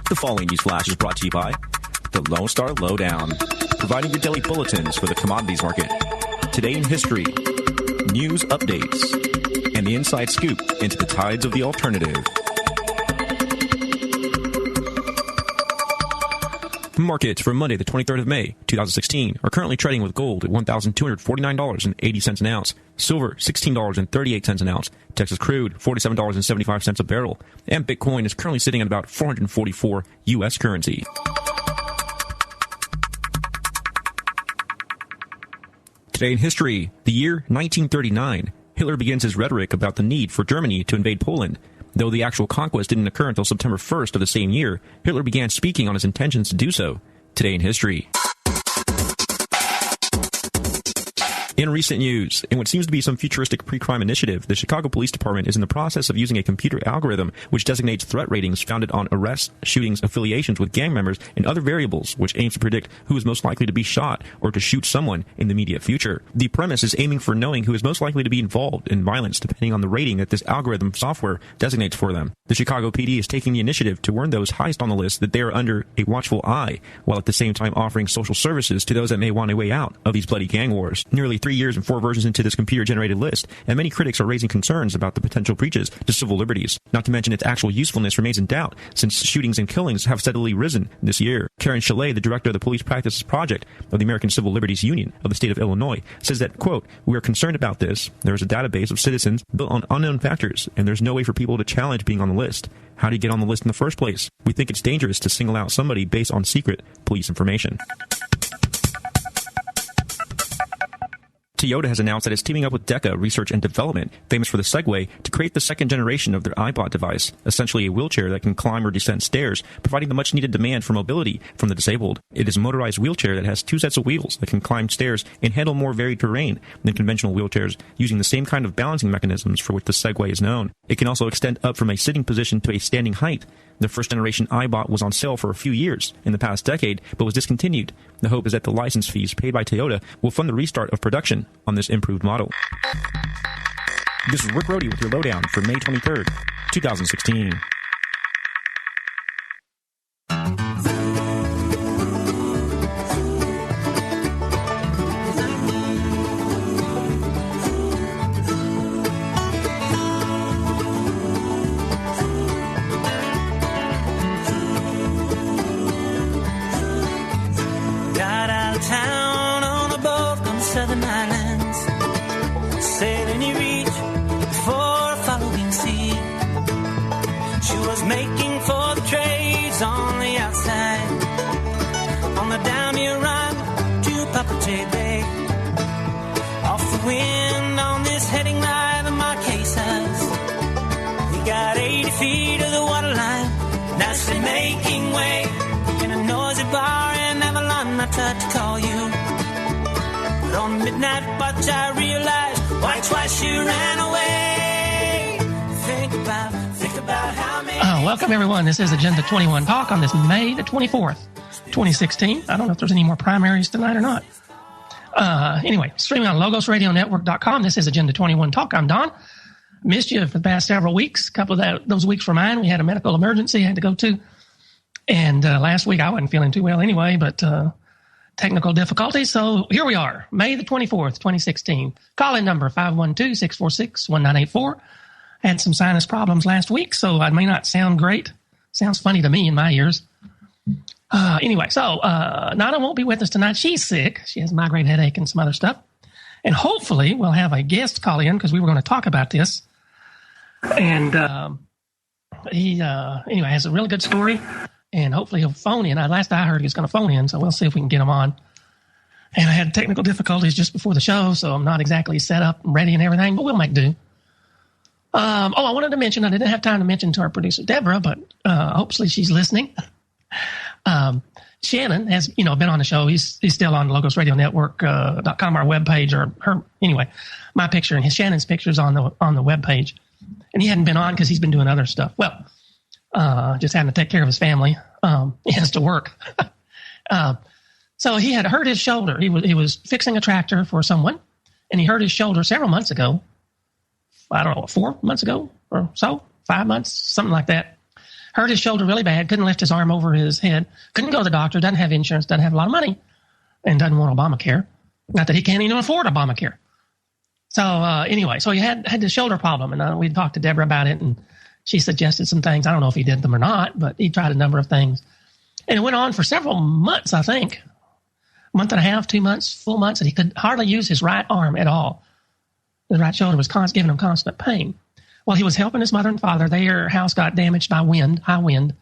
The following news flash is brought to you by the Lone Star Lowdown, providing your daily bulletins for the commodities market. Today in history, news updates, and the inside scoop into the tides of the alternative. Markets for Monday, the 23rd of May, 2016, are currently trading with gold at $1,249.80 an ounce, silver $16.38 an ounce, Texas crude $47.75 a barrel, and Bitcoin is currently sitting at about 444 U.S. currency. Today in history, the year 1939, Hitler begins his rhetoric about the need for Germany to invade Poland. Though the actual conquest didn't occur until September 1st of the same year, Hitler began speaking on his intentions to do so. Today in history. In recent news, in what seems to be some futuristic pre-crime initiative, the Chicago Police Department is in the process of using a computer algorithm which designates threat ratings founded on arrests, shootings, affiliations with gang members, and other variables which aims to predict who is most likely to be shot or to shoot someone in the immediate future. The premise is aiming for knowing who is most likely to be involved in violence depending on the rating that this algorithm software designates for them. The Chicago PD is taking the initiative to warn those highest on the list that they are under a watchful eye, while at the same time offering social services to those that may want a way out of these bloody gang wars. Nearly 3 years and 4 versions into this computer-generated list, and many critics are raising concerns about the potential breaches to civil liberties. Not to mention its actual usefulness remains in doubt, since shootings and killings have steadily risen this year. Karen Chalet, the director of the Police Practices Project of the American Civil Liberties Union of the state of Illinois, says that, quote, "We are concerned about this. There is a database of citizens built on unknown factors, and there's no way for people to challenge being on the list. How do you get on the list in the first place? We think it's dangerous to single out somebody based on secret police information." Toyota has announced that it's teaming up with Deca Research and Development, famous for the Segway, to create the second generation of their iBot device, essentially a wheelchair that can climb or descend stairs, providing the much-needed demand for mobility from the disabled. It is a motorized wheelchair that has 2 sets of wheels that can climb stairs and handle more varied terrain than conventional wheelchairs, using the same kind of balancing mechanisms for which the Segway is known. It can also extend up from a sitting position to a standing height. The first-generation iBot was on sale for a few years in the past decade, but was discontinued. The hope is that the license fees paid by Toyota will fund the restart of production on this improved model. This is Rick Rohde with your lowdown for May 23rd, 2016. Wind on this heading live in my cases. We got 80 feet of the waterline, nicely making way. In a noisy bar in Avalon, I tried to call you, but on midnight watch I realized why twice you ran away. Think about how many... Welcome everyone. This is Agenda 21 Talk on this May the 24th, 2016. I don't know if there's any more primaries tonight or not. Anyway, streaming on logosradionetwork.com. This is Agenda 21 Talk. I'm Don. Missed you for the past several weeks. A couple of those weeks were mine. We had a medical emergency I had to go to. And last week I wasn't feeling too well anyway, but technical difficulties. So here we are, May the 24th, 2016. Call-in number 512-646-1984. Had some sinus problems last week, so I may not sound great. Sounds funny to me in my ears. Anyway, so Nana won't be with us tonight. She's sick. She has migraine headache and some other stuff. And hopefully we'll have a guest call in because we were going to talk about this. And he anyway has a really good story, and hopefully he'll phone in. Last I heard he was going to phone in, so we'll see if we can get him on. And I had technical difficulties just before the show, so I'm not exactly set up and ready and everything, but we'll make do. I wanted to mention, I didn't have time to mention to our producer Deborah, but hopefully she's listening. Shannon has, been on the show. He's still on logosradionetwork.com, our webpage, or her, anyway, my picture and Shannon's picture's on the webpage. And he hadn't been on because he's been doing other stuff. Well, just having to take care of his family. He has to work. So he had hurt his shoulder. He was fixing a tractor for someone, and he hurt his shoulder several months ago. I don't know, 4 months ago or so, 5 months, something like that. hurt his shoulder really bad, couldn't lift his arm over his head, couldn't go to the doctor, doesn't have insurance, doesn't have a lot of money, and doesn't want Obamacare. Not that he can't even afford Obamacare. So anyway, so he had this shoulder problem, and we talked to Deborah about it, and she suggested some things. I don't know if he did them or not, but he tried a number of things. And it went on for several months, I think, month and a half, 2 months, full months, and he could hardly use his right arm at all. His right shoulder was giving him constant pain. Well, he was helping his mother and father. Their house got damaged by wind, high wind,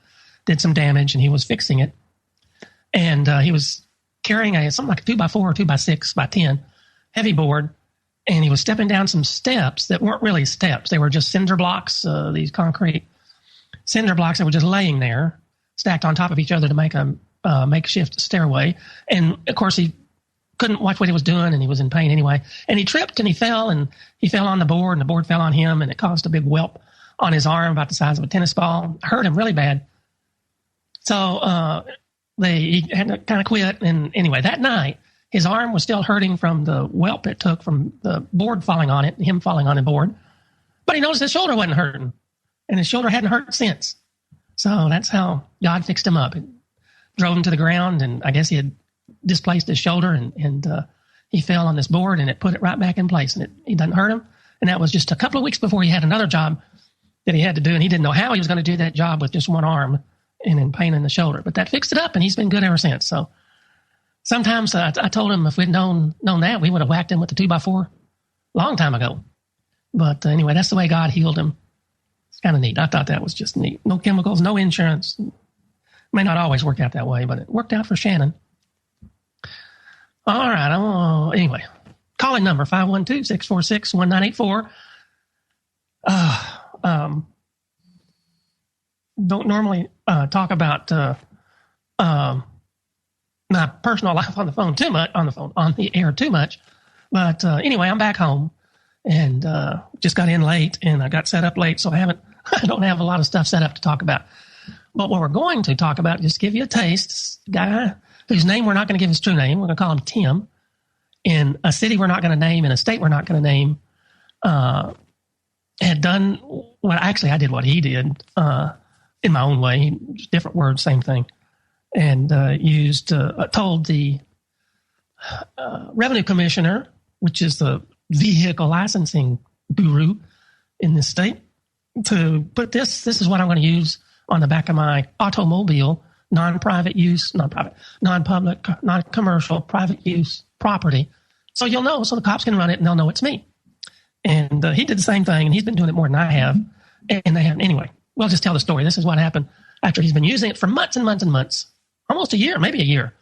did some damage, and he was fixing it. And he was carrying something like a 2x4 or 2x6x10 heavy board, and he was stepping down some steps that weren't really steps. They were just cinder blocks, these concrete cinder blocks that were just laying there, stacked on top of each other to make a makeshift stairway. And, of course, he couldn't watch what he was doing, and he was in pain anyway. And he tripped, and he fell on the board, and the board fell on him, and it caused a big whelp on his arm about the size of a tennis ball. It hurt him really bad. So he had to kind of quit. And anyway, that night, his arm was still hurting from the whelp it took from the board falling on it, him falling on the board. But he noticed his shoulder wasn't hurting, and his shoulder hadn't hurt since. So that's how God fixed him up. It drove him to the ground, and I guess he had displaced his shoulder, and he fell on this board, and it put it right back in place, and it doesn't hurt him. And that was just a couple of weeks before he had another job that he had to do, and he didn't know how he was going to do that job with just one arm and in pain in the shoulder. But that fixed it up, and he's been good ever since. So sometimes I told him if we'd known that, we would have whacked him with the 2x4 a long time ago. But anyway, that's the way God healed him. It's kind of neat. I thought that was just neat. No chemicals, no insurance. May not always work out that way, but it worked out for Shannon. All right. Anyway, calling number 512-646-1984. Don't normally talk about my personal life on the air too much. But anyway, I'm back home and just got in late, and I got set up late, so I don't have a lot of stuff set up to talk about. But what we're going to talk about, just to give you a taste, this guy whose name we're not going to give his true name, we're going to call him Tim, in a city we're not going to name, in a state we're not going to name, had done I did what he did in my own way, just different words, same thing, and told the revenue commissioner, which is the vehicle licensing guru in this state, to put this is what I'm going to use on the back of my automobile, non-public, non-commercial, private use property. So you'll know, so the cops can run it and they'll know it's me. And he did the same thing, and he's been doing it more than I have. And they haven't. Anyway, we'll just tell the story. This is what happened after he's been using it for months and months and months, almost a year, maybe a year.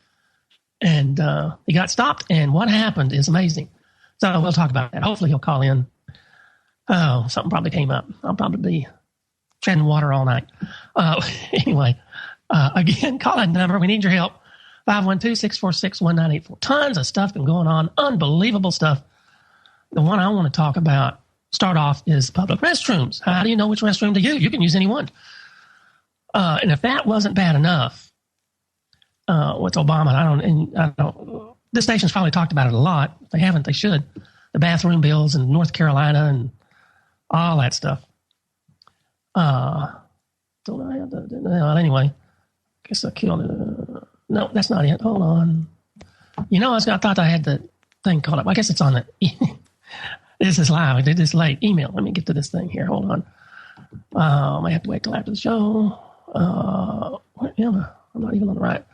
And he got stopped, and what happened is amazing. So we'll talk about that. Hopefully he'll call in. Oh, something probably came up. I'll probably be treading water all night. Anyway, again, call that number. We need your help. 512-646-1984. Tons of stuff been going on. Unbelievable stuff. The one I want to start off is public restrooms. How do you know which restroom to use? You can use any one. And if that wasn't bad enough with Obama, I don't. This station's probably talked about it a lot. If they haven't, they should. The bathroom bills in North Carolina and all that stuff. Anyway, I guess I killed it. No, that's not it. Hold on. I thought I had the thing called up. I guess it's on the. This is live. I did this late. Email. Let me get to this thing here. Hold on. I might have to wait till after the show. I'm not even on the right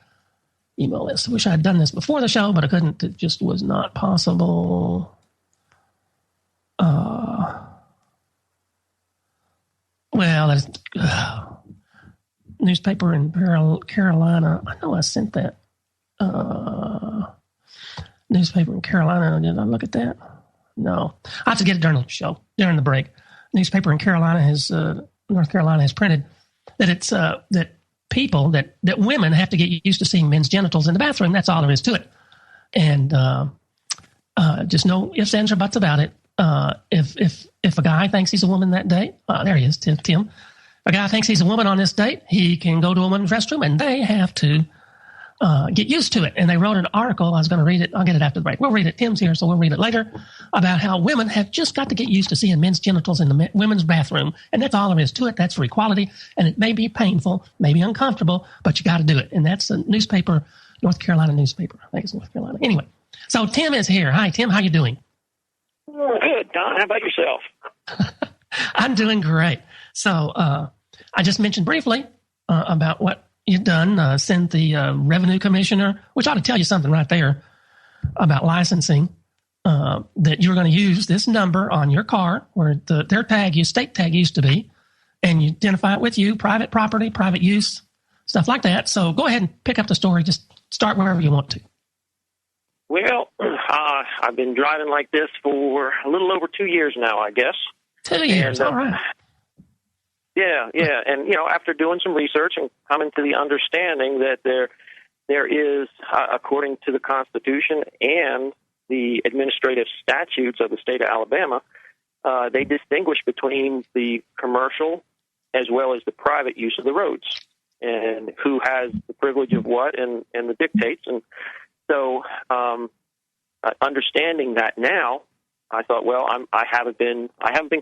email list. I wish I had done this before the show, but I couldn't. It just was not possible. That's newspaper in Carolina. I know I sent that. Newspaper in Carolina. Did I look at that? No. I have to get it during the show, during the break. Newspaper in North Carolina has printed that it's that people, that women have to get used to seeing men's genitals in the bathroom. That's all there is to it. And just no ifs, ands, or buts about it. If a guy thinks he's a woman that day, there he is, Tim. If a guy thinks he's a woman on this date, he can go to a woman's restroom, and they have to get used to it. And they wrote an article. I was going to read it. I'll get it after the break. We'll read it. Tim's here, so we'll read it later, about how women have just got to get used to seeing men's genitals in the women's bathroom. And that's all there is to it. That's for equality. And it may be painful, maybe uncomfortable, but you got to do it. And that's a newspaper, North Carolina newspaper. I think it's North Carolina. Anyway, so Tim is here. Hi, Tim. How you doing? Good, Don. How about yourself? I'm doing great. So I just mentioned briefly about what you've done, sent the revenue commissioner, which ought to tell you something right there about licensing, that you're going to use this number on your car where their tag, state tag used to be, and you identify it with you, private property, private use, stuff like that. So go ahead and pick up the story. Just start wherever you want to. Well, I've been driving like this for a little over 2 years now, I guess. 2 years, all right. Yeah. And, after doing some research and coming to the understanding that there is, according to the Constitution and the administrative statutes of the state of Alabama, they distinguish between the commercial as well as the private use of the roads and who has the privilege of what and the dictates. And so understanding that now, I thought, well, I haven't been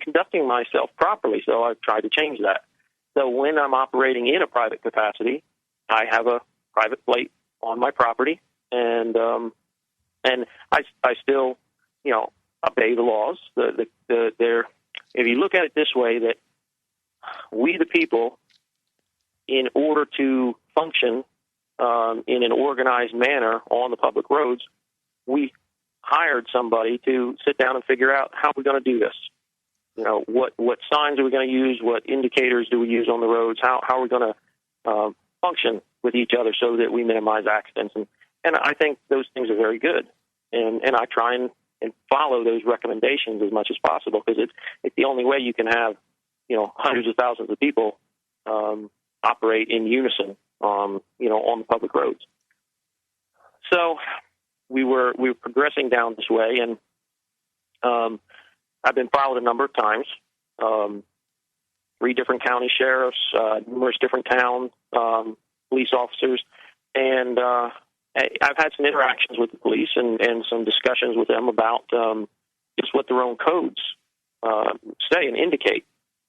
conducting myself properly, so I've tried to change that. So when I'm operating in a private capacity, I have a private plate on my property, and I still, obey the laws. If you look at it this way, that we the people, in order to function in an organized manner on the public roads, we hired somebody to sit down and figure out how we're going to do this. What signs are we going to use? What indicators do we use on the roads? How are we going to function with each other so that we minimize accidents? And I think those things are very good. And I try and follow those recommendations as much as possible, because it's the only way you can have, hundreds of thousands of people operate in unison, on the public roads. So we were progressing down this way, and I've been followed a number of times. 3 different county sheriffs, numerous different town police officers, and I've had some interactions with the police and some discussions with them about just what their own codes say and indicate.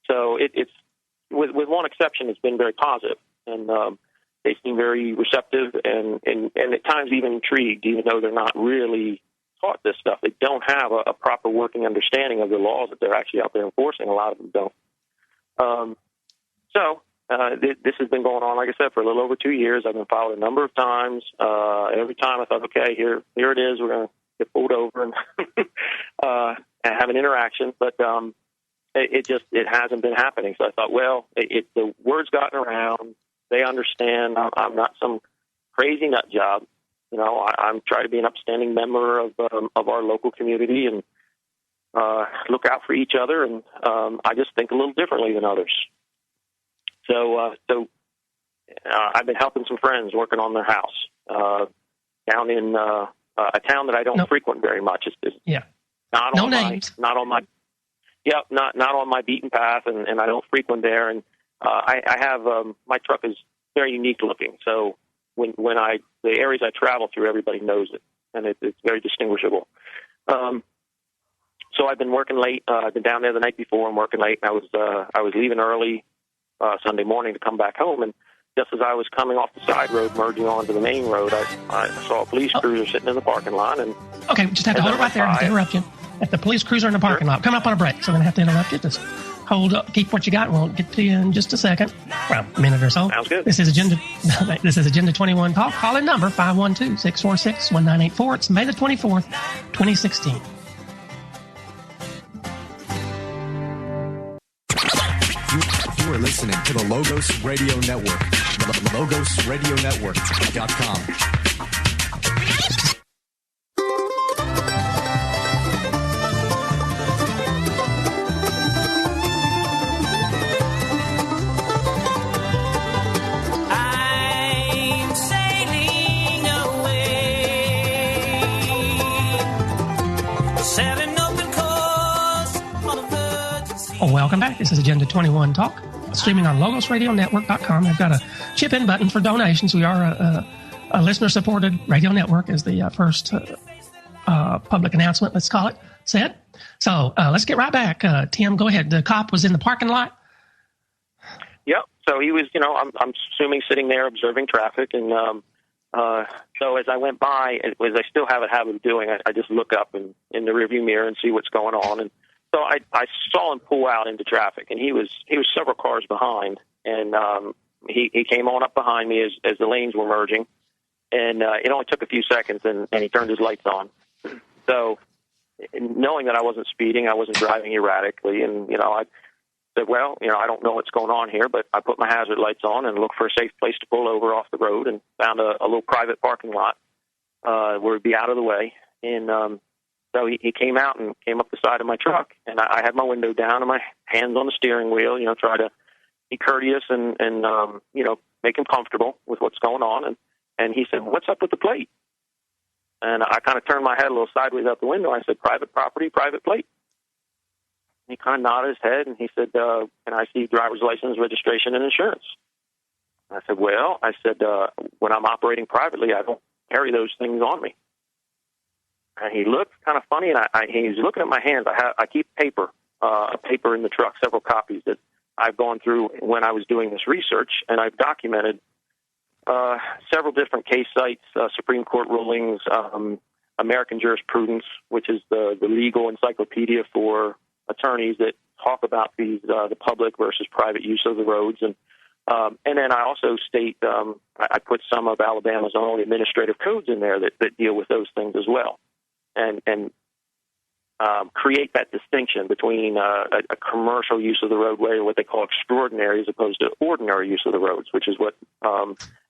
So it's with one exception, it's been very positive, and they seem very receptive and at times even intrigued, even though they're not really taught this stuff. They don't have a proper working understanding of the laws that they're actually out there enforcing. A lot of them don't. So this has been going on, like I said, for a little over 2 years. I've been followed a number of times. Every time I thought, okay, here it is. We're going to get pulled over and have an interaction. But it hasn't been happening. So I thought, well, the word's gotten around. They understand I'm not some crazy nut job. I'm trying to be an upstanding member of our local community and look out for each other. And I just think a little differently than others. So I've been helping some friends working on their house down in a town that I don't frequent very much. It's not on my beaten path, and I don't frequent there. And I have my truck is very unique looking. So when the areas I travel through, everybody knows it, and it's very distinguishable. So I've been working late. I've been down there the night before and working late. And I was leaving early Sunday morning to come back home, and just as I was coming off the side road, merging onto the main road, I saw a police cruiser sitting in the parking lot. And okay, just have to hold it right there. I have to interrupt you. At the police cruiser in the parking lot, coming up on a break, so I'm going to have to interrupt you. Just hold up, keep what you got. We'll get to you in just a second. Well, a minute or so. Sounds good. This is Agenda 21 Talk. Call in number 512-646-1984. It's May the 24th, 2016. You are listening to the Logos Radio Network. LogosRadioNetwork.com. Welcome back. This is Agenda 21 Talk, streaming on LogosRadioNetwork.com. I've got a chip-in button for donations. We are A listener-supported radio network is the first public announcement, let's call it, said. So let's get right back. Tim, go ahead. The cop was in the parking lot? Yep. So he was, I'm assuming sitting there observing traffic. And so as I went by, as I still have a habit of doing, I just look up in the rearview mirror and see what's going on. And so I saw him pull out into traffic, and he was several cars behind. And he came on up behind me as the lanes were merging. And it only took a few seconds, and he turned his lights on. So knowing that I wasn't speeding, I wasn't driving erratically, and, I said, well, I don't know what's going on here, but I put my hazard lights on and looked for a safe place to pull over off the road and found a little private parking lot where it'd be out of the way. And so he came out and came up the side of my truck, and I had my window down and my hands on the steering wheel, try to be courteous and make him comfortable with what's going on. And he said, what's up with the plate? And I kind of turned my head a little sideways out the window. I said, private property, private plate. And he kind of nodded his head, and he said, can I see driver's license, registration, and insurance? I said, well, when I'm operating privately, I don't carry those things on me. And he looked kind of funny, and he was looking at my hands. I keep paper in the truck, several copies that I've gone through when I was doing this research, and I've documented several different case sites, Supreme Court rulings, American jurisprudence, which is the legal encyclopedia for attorneys that talk about the public versus private use of the roads. And then I also state, I put some of Alabama's own administrative codes in there that deal with those things as well, and create that distinction between a commercial use of the roadway, or what they call extraordinary, as opposed to ordinary use of the roads, which is what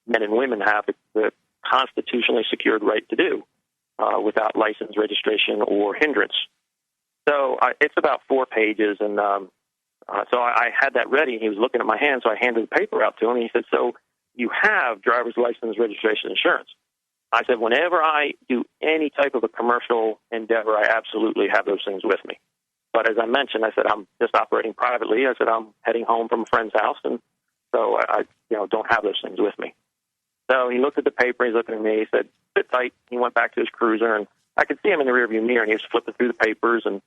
men and women have the constitutionally secured right to do without license, registration, or hindrance. So it's about 4 pages, and so I had that ready. He was looking at my hand, so I handed the paper out to him, and he said, so you have driver's license, registration, insurance? I said, whenever I do any type of a commercial endeavor, I absolutely have those things with me. But as I mentioned, I said, I'm just operating privately. I said, I'm heading home from a friend's house, and so I don't have those things with me. So he looked at the paper, he's looking at me, he said, sit tight. He went back to his cruiser, and I could see him in the rearview mirror, and he was flipping through the papers, and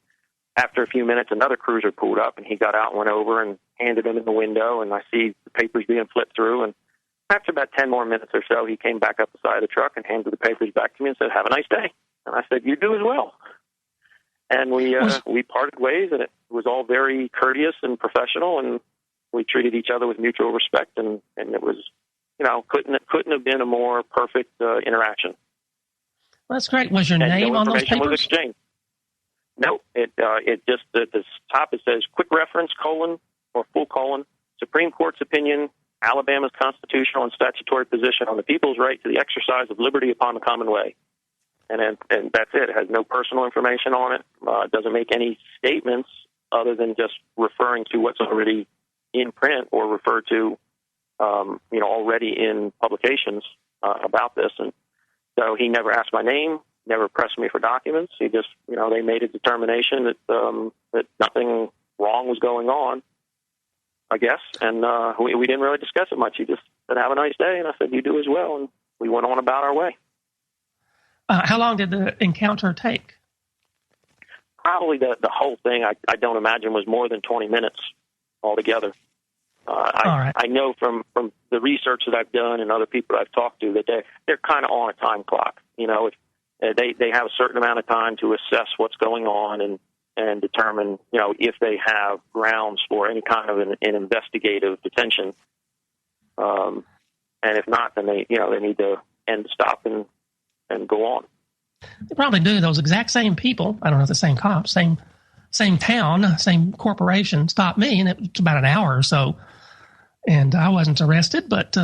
after a few minutes, another cruiser pulled up, and he got out and went over and handed him in the window, and I see the papers being flipped through, and after about 10 more minutes or so, he came back up the side of the truck and handed the papers back to me and said, have a nice day. And I said, you do as well. And we parted ways, and it was all very courteous and professional, and we treated each other with mutual respect, and it was, couldn't have been a more perfect interaction. Well, that's great. Was your name on those papers? Was exchanged. No, it just, at the top it says, quick reference, : or full : Supreme Court's opinion, Alabama's constitutional and statutory position on the people's right to the exercise of liberty upon the common way. And that's it. It has no personal information on it. It doesn't make any statements other than just referring to what's already in print or referred to, already in publications about this. And so he never asked my name, never pressed me for documents. He just, they made a determination that nothing wrong was going on, I guess. And we didn't really discuss it much. He just said, have a nice day. And I said, you do as well. And we went on about our way. How long did the encounter take? Probably the whole thing, I don't imagine, was more than 20 minutes altogether. All right. I know from the research that I've done and other people I've talked to that they're kind of on a time clock. If they have a certain amount of time to assess what's going on and determine, if they have grounds for any kind of an investigative detention. And if not, then they need to stop and go on. They probably do. Those exact same people, I don't know if the same cops, same town, same corporation, stopped me, and it was about an hour or so. And I wasn't arrested, but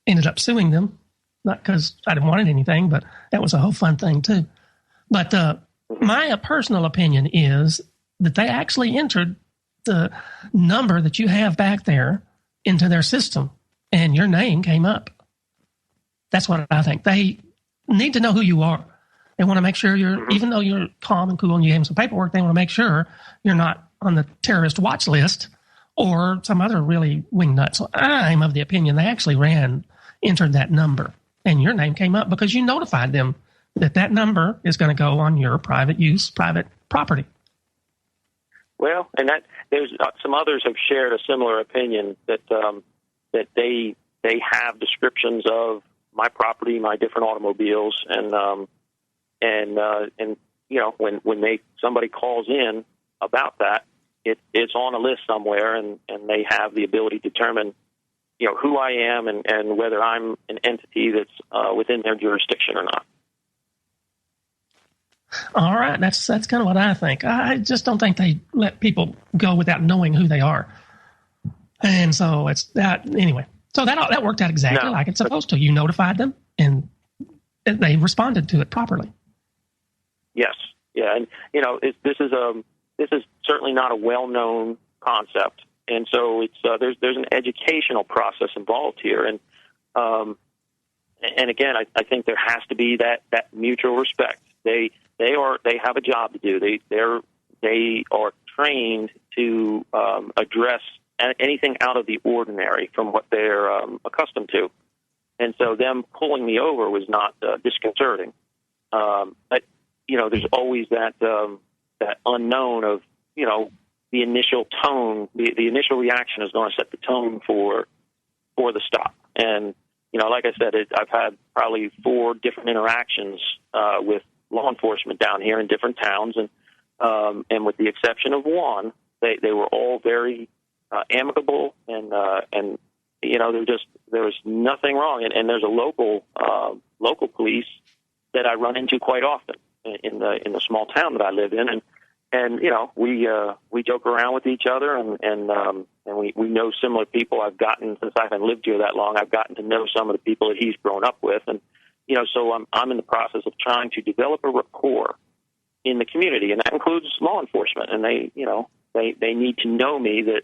ended up suing them. Not because I didn't want anything, but that was a whole fun thing, too. But my personal opinion is that they actually entered the number that you have back there into their system, and your name came up. That's what I think. They need to know who you are. They want to make sure even though you're calm and cool and you have some paperwork, they want to make sure you're not on the terrorist watch list or some other really wingnut. So I'm of the opinion they actually entered that number. and your name came up because you notified them that number is going to go on your private property. Well, and that there's some others have shared a similar opinion that that they have descriptions of my property, my different automobiles, and when somebody calls in about that, it's on a list somewhere, and they have the ability to determine who I am and whether I'm an entity that's within their jurisdiction or not. All right, that's kind of what I think. I just don't think they let people go without knowing who they are, and so it's that anyway. So that worked out exactly like it's supposed to. You notified them, and they responded to it properly. Yes, yeah, and this is certainly not a well-known concept, and so it's there's an educational process involved here, and again, I think there has to be that mutual respect. They have a job to do. They are trained to address anything out of the ordinary from what they're accustomed to, and so them pulling me over was not disconcerting. But there's always that unknown of the initial tone. The initial reaction is going to set the tone for the stop. And like I said, I've had probably 4 different interactions with law enforcement down here in different towns, and with the exception of one, they were all very amicable, and there was nothing wrong. And there's a local police that I run into quite often in the small town that I live in, and we joke around with each other, and we know similar people. Since I haven't lived here that long, I've gotten to know some of the people that he's grown up with, and so I'm in the process of trying to develop a rapport in the community, and that includes law enforcement. And they need to know me that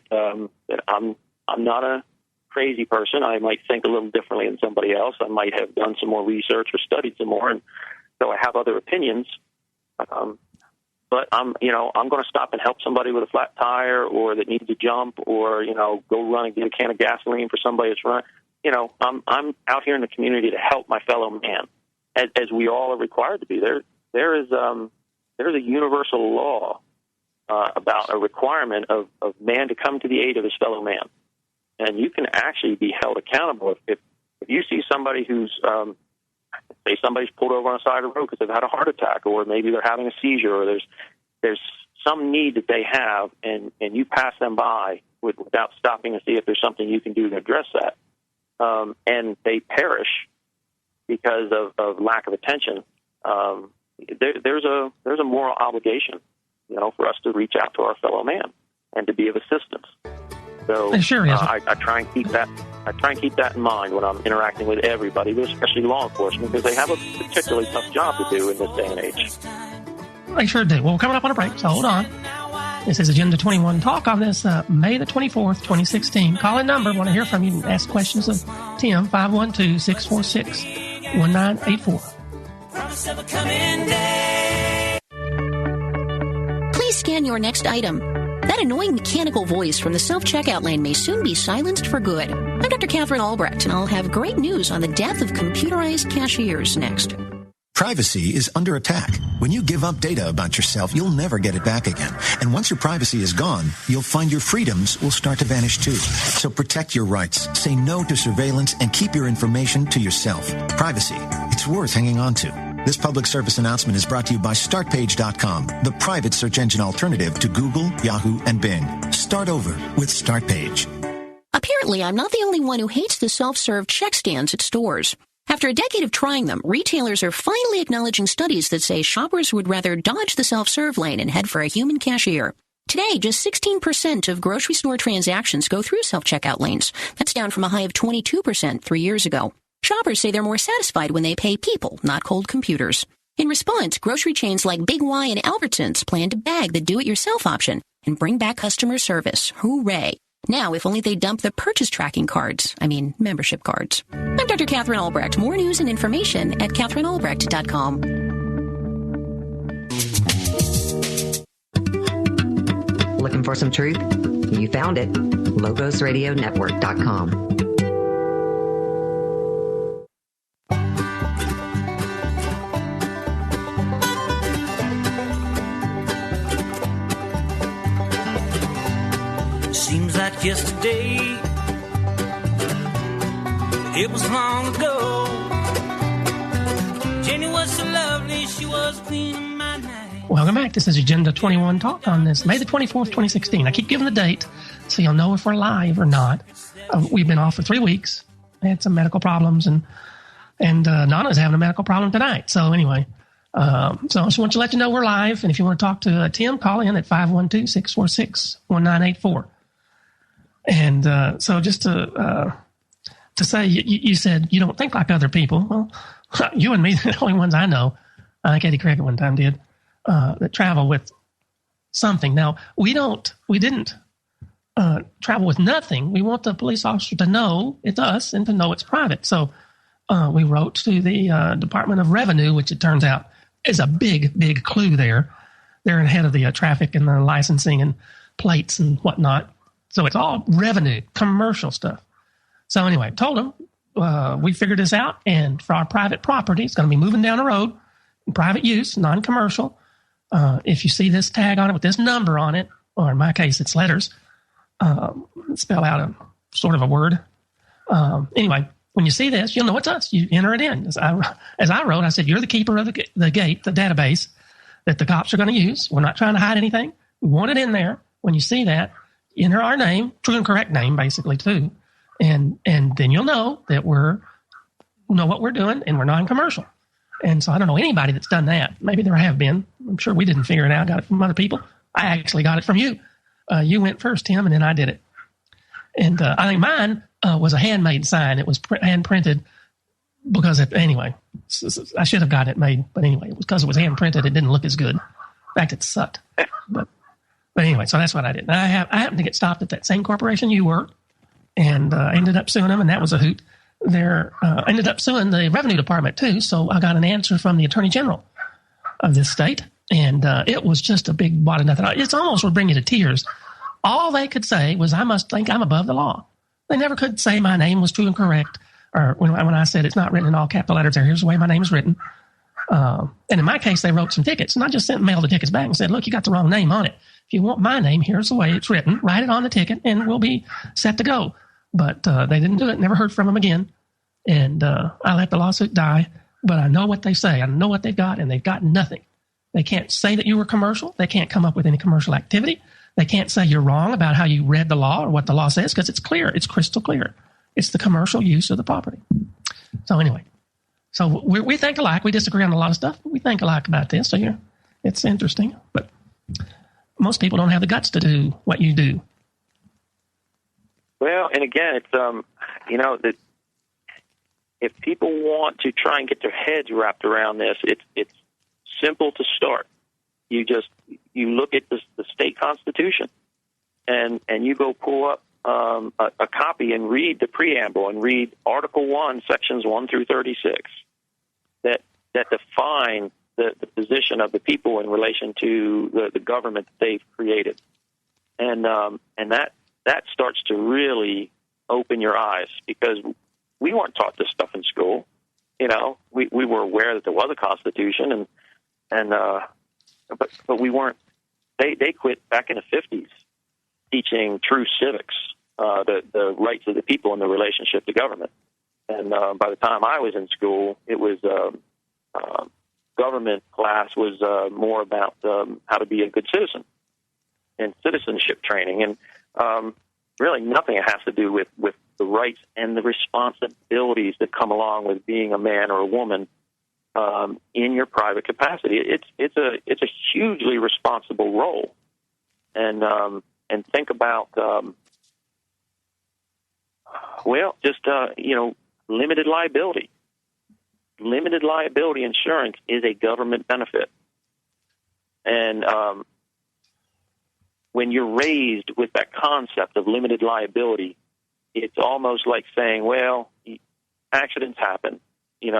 I'm not a crazy person. I might think a little differently than somebody else. I might have done some more research or studied some more, and so I have other opinions. But I'm going to stop and help somebody with a flat tire, or that needs to jump, or go run and get a can of gasoline for somebody that's running. I'm out here in the community to help my fellow man, as we all are required to be. There's a universal law about a requirement of man to come to the aid of his fellow man, and you can actually be held accountable if you see somebody who's say somebody's pulled over on the side of the road because they've had a heart attack, or maybe they're having a seizure, or there's some need that they have, and you pass them by without stopping to see if there's something you can do to address that. And they perish because of lack of attention. There's a moral obligation, for us to reach out to our fellow man and to be of assistance. So it sure is. I try and keep that. I try and keep that in mind when I'm interacting with everybody, but especially law enforcement, because they have a particularly tough job to do in this day and age. They sure do. Well, we're coming up on a break, so hold on. This is Agenda 21 Talk on this May the 24th, 2016. Call-in number. Want to hear from you and ask questions of Tim, 512-646-1984. Please scan your next item. That annoying mechanical voice from the self-checkout lane may soon be silenced for good. I'm Dr. Catherine Albrecht, and I'll have great news on the death of computerized cashiers next. Privacy is under attack. When you give up data about yourself, you'll never get it back again. And once your privacy is gone, you'll find your freedoms will start to vanish too. So protect your rights, say no to surveillance, and keep your information to yourself. Privacy, it's worth hanging on to. This public service announcement is brought to you by StartPage.com, the private search engine alternative to Google, Yahoo, and Bing. Start over with StartPage. Apparently, I'm not the only one who hates the self-serve check stands at stores. After a decade of trying them, retailers are finally acknowledging studies that say shoppers would rather dodge the self-serve lane and head for a human cashier. Today, just 16% of grocery store transactions go through self-checkout lanes. That's down from a high of 22% 3 years ago. Shoppers say they're more satisfied when they pay people, not cold computers. In response, grocery chains like Big Y and Albertsons plan to bag the do-it-yourself option and bring back customer service. Hooray! Now, if only they dump the purchase tracking membership cards. I'm Dr. Catherine Albrecht. More news and information at CatherineAlbrecht.com. Looking for some truth? You found it. LogosRadioNetwork.com. like yesterday. It was long ago. Jenny was so lovely, she was queen of my night. Welcome back. This is Agenda 21 Talk on this May the 24th, 2016. I keep giving the date so you'll know if we're live or not. We've been off for 3 weeks. I had some medical problems, and Nana's having a medical problem tonight. So anyway, so I just want to let you know we're live. And if you want to talk to Tim, call in at 512-646-1984. And so just to say, you said you don't think like other people. Well, you and me are the only ones I know. I think Eddie Craig at one time did, that travel with something. Now, we didn't travel with nothing. We want the police officer to know it's us and to know it's private. So we wrote to the Department of Revenue, which it turns out is a big, big clue there. They're ahead of the traffic and the licensing and plates and whatnot. So it's all revenue, commercial stuff. So anyway, told them we figured this out, and for our private property, it's going to be moving down the road, private use, non-commercial. If you see this tag on it with this number on it, or in my case, it's letters, spell out a sort of a word. Anyway, when you see this, you'll know it's us. You enter it in. As I wrote, I said, you're the keeper of the gate, the database that the cops are going to use. We're not trying to hide anything. We want it in there. When you see that, enter our name, true and correct name, basically, too. And then you'll know that know what we're doing, and we're non-commercial. And so I don't know anybody that's done that. Maybe there have been. I'm sure we didn't figure it out. Got it from other people. I actually got it from you. You went first, Tim, and then I did it. And I think mine was a handmade sign. It was hand printed because anyway, I should have got it made. But anyway, it was because it was hand printed. It didn't look as good. In fact, it sucked. But anyway, so that's what I did. And I happened to get stopped at that same corporation you were, and ended up suing them, and that was a hoot. Ended up suing the Revenue Department too. So I got an answer from the Attorney General of this state, and it was just a big wad of nothing. It's almost would bring you to tears. All they could say was, I must think I'm above the law. They never could say my name was true and correct, or when I said it's not written in all capital letters there, here's the way my name is written. And in my case, they wrote some tickets, and I just mailed the tickets back and said, look, you got the wrong name on it. If you want my name, here's the way it's written. Write it on the ticket, and we'll be set to go. But they didn't do it. Never heard from them again. And I let the lawsuit die. But I know what they say. I know what they've got, and they've got nothing. They can't say that you were commercial. They can't come up with any commercial activity. They can't say you're wrong about how you read the law or what the law says, because it's clear. It's crystal clear. It's the commercial use of the property. So anyway, so we think alike. We disagree on a lot of stuff, but we think alike about this. So it's interesting. But most people don't have the guts to do what you do. Well, and again, it's that if people want to try and get their heads wrapped around this, it's simple to start. You look at the state constitution, and you go pull up a copy and read the preamble and read Article 1, Sections 1 through 36, that define the position of the people in relation to the government that they've created, and that starts to really open your eyes, because we weren't taught this stuff in school. We were aware that there was a constitution, but we weren't. They quit back in the 50s teaching true civics, the rights of the people in the relationship to government. And by the time I was in school, it was government class was more about how to be a good citizen and citizenship training, and really nothing has to do with the rights and the responsibilities that come along with being a man or a woman in your private capacity. It's a hugely responsible role, and think about limited liability. Limited liability insurance is a government benefit, and when you're raised with that concept of limited liability, it's almost like saying, well, accidents happen. You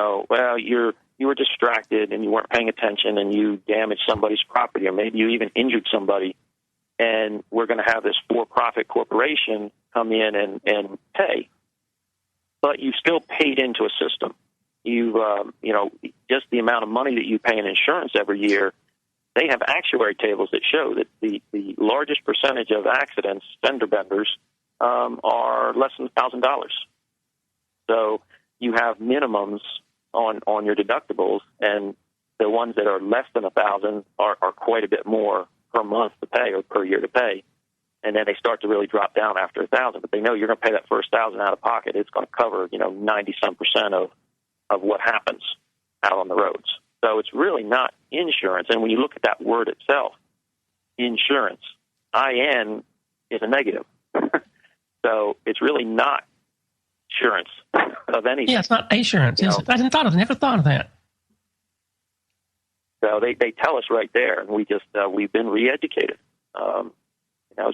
were distracted and you weren't paying attention and you damaged somebody's property, or maybe you even injured somebody, and we're going to have this for-profit corporation come in and pay. But you still paid into a system. Just the amount of money that you pay in insurance every year, they have actuary tables that show that the largest percentage of accidents, fender benders, are less than $1,000. So you have minimums on your deductibles, and the ones that are less than $1,000 are quite a bit more per month to pay or per year to pay. And then they start to really drop down after $1,000. But they know you're going to pay that first $1,000 out of pocket. It's going to cover 90-some% of what happens out on the roads. So it's really not insurance. And when you look at that word itself, insurance, IN is a negative. So it's really not insurance of anything. Yeah, it's not assurance. I never thought of that. So they tell us right there, and we've been re-educated.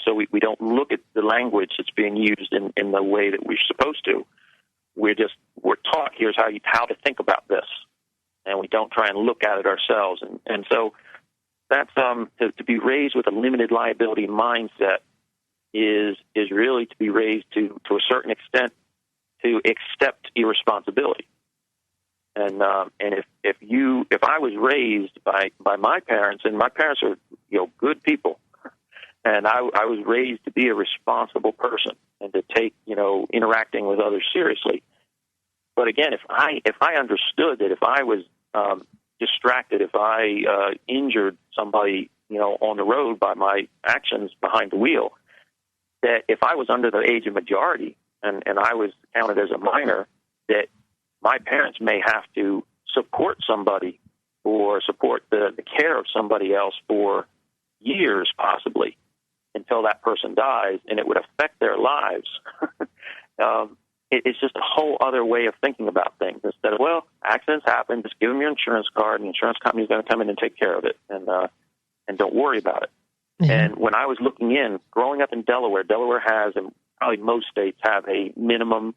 So we don't look at the language that's being used in the way that we're supposed to. We're taught, here's how to think about this, and we don't try and look at it ourselves. And so that's to be raised with a limited liability mindset is really to be raised to a certain extent to accept irresponsibility. And if I was raised by my parents, and my parents are good people, and I was raised to be a responsible person and to take interacting with others seriously. But again, if I understood that if I was distracted, if I injured somebody on the road by my actions behind the wheel, that if I was under the age of majority and I was counted as a minor, that my parents may have to support somebody or support the care of somebody else for years possibly until that person dies, and it would affect their lives. It's just a whole other way of thinking about things. Instead of, well, accidents happen, just give them your insurance card, and the insurance company's going to come in and take care of it, and don't worry about it. Mm-hmm. And when I was looking growing up in Delaware has, and probably most states have, a minimum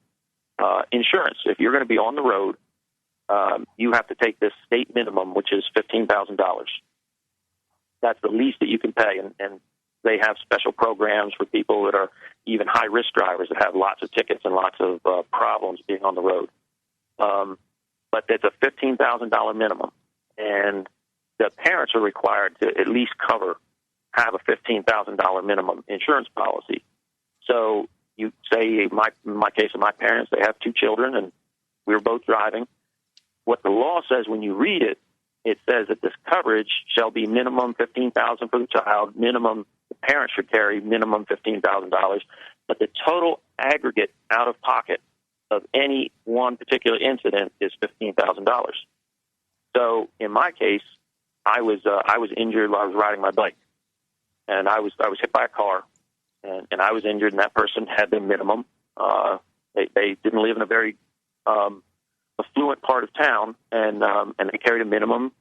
insurance. If you're going to be on the road, you have to take this state minimum, which is $15,000. That's the least that you can pay, and they have special programs for people that are even high-risk drivers that have lots of tickets and lots of problems being on the road. But it's a $15,000 minimum, and the parents are required to at least have a $15,000 minimum insurance policy. So you say, in my case of my parents, they have 2 children, and we were both driving. What the law says when you read it, it says that this coverage shall be minimum $15,000 for the child, minimum the parent should carry minimum $15,000, but the total aggregate out of pocket of any one particular incident is $15,000. So in my case, I was injured while I was riding my bike, and I was hit by a car, and I was injured, and that person had the minimum. They didn't live in a very affluent part of town, and they carried a minimum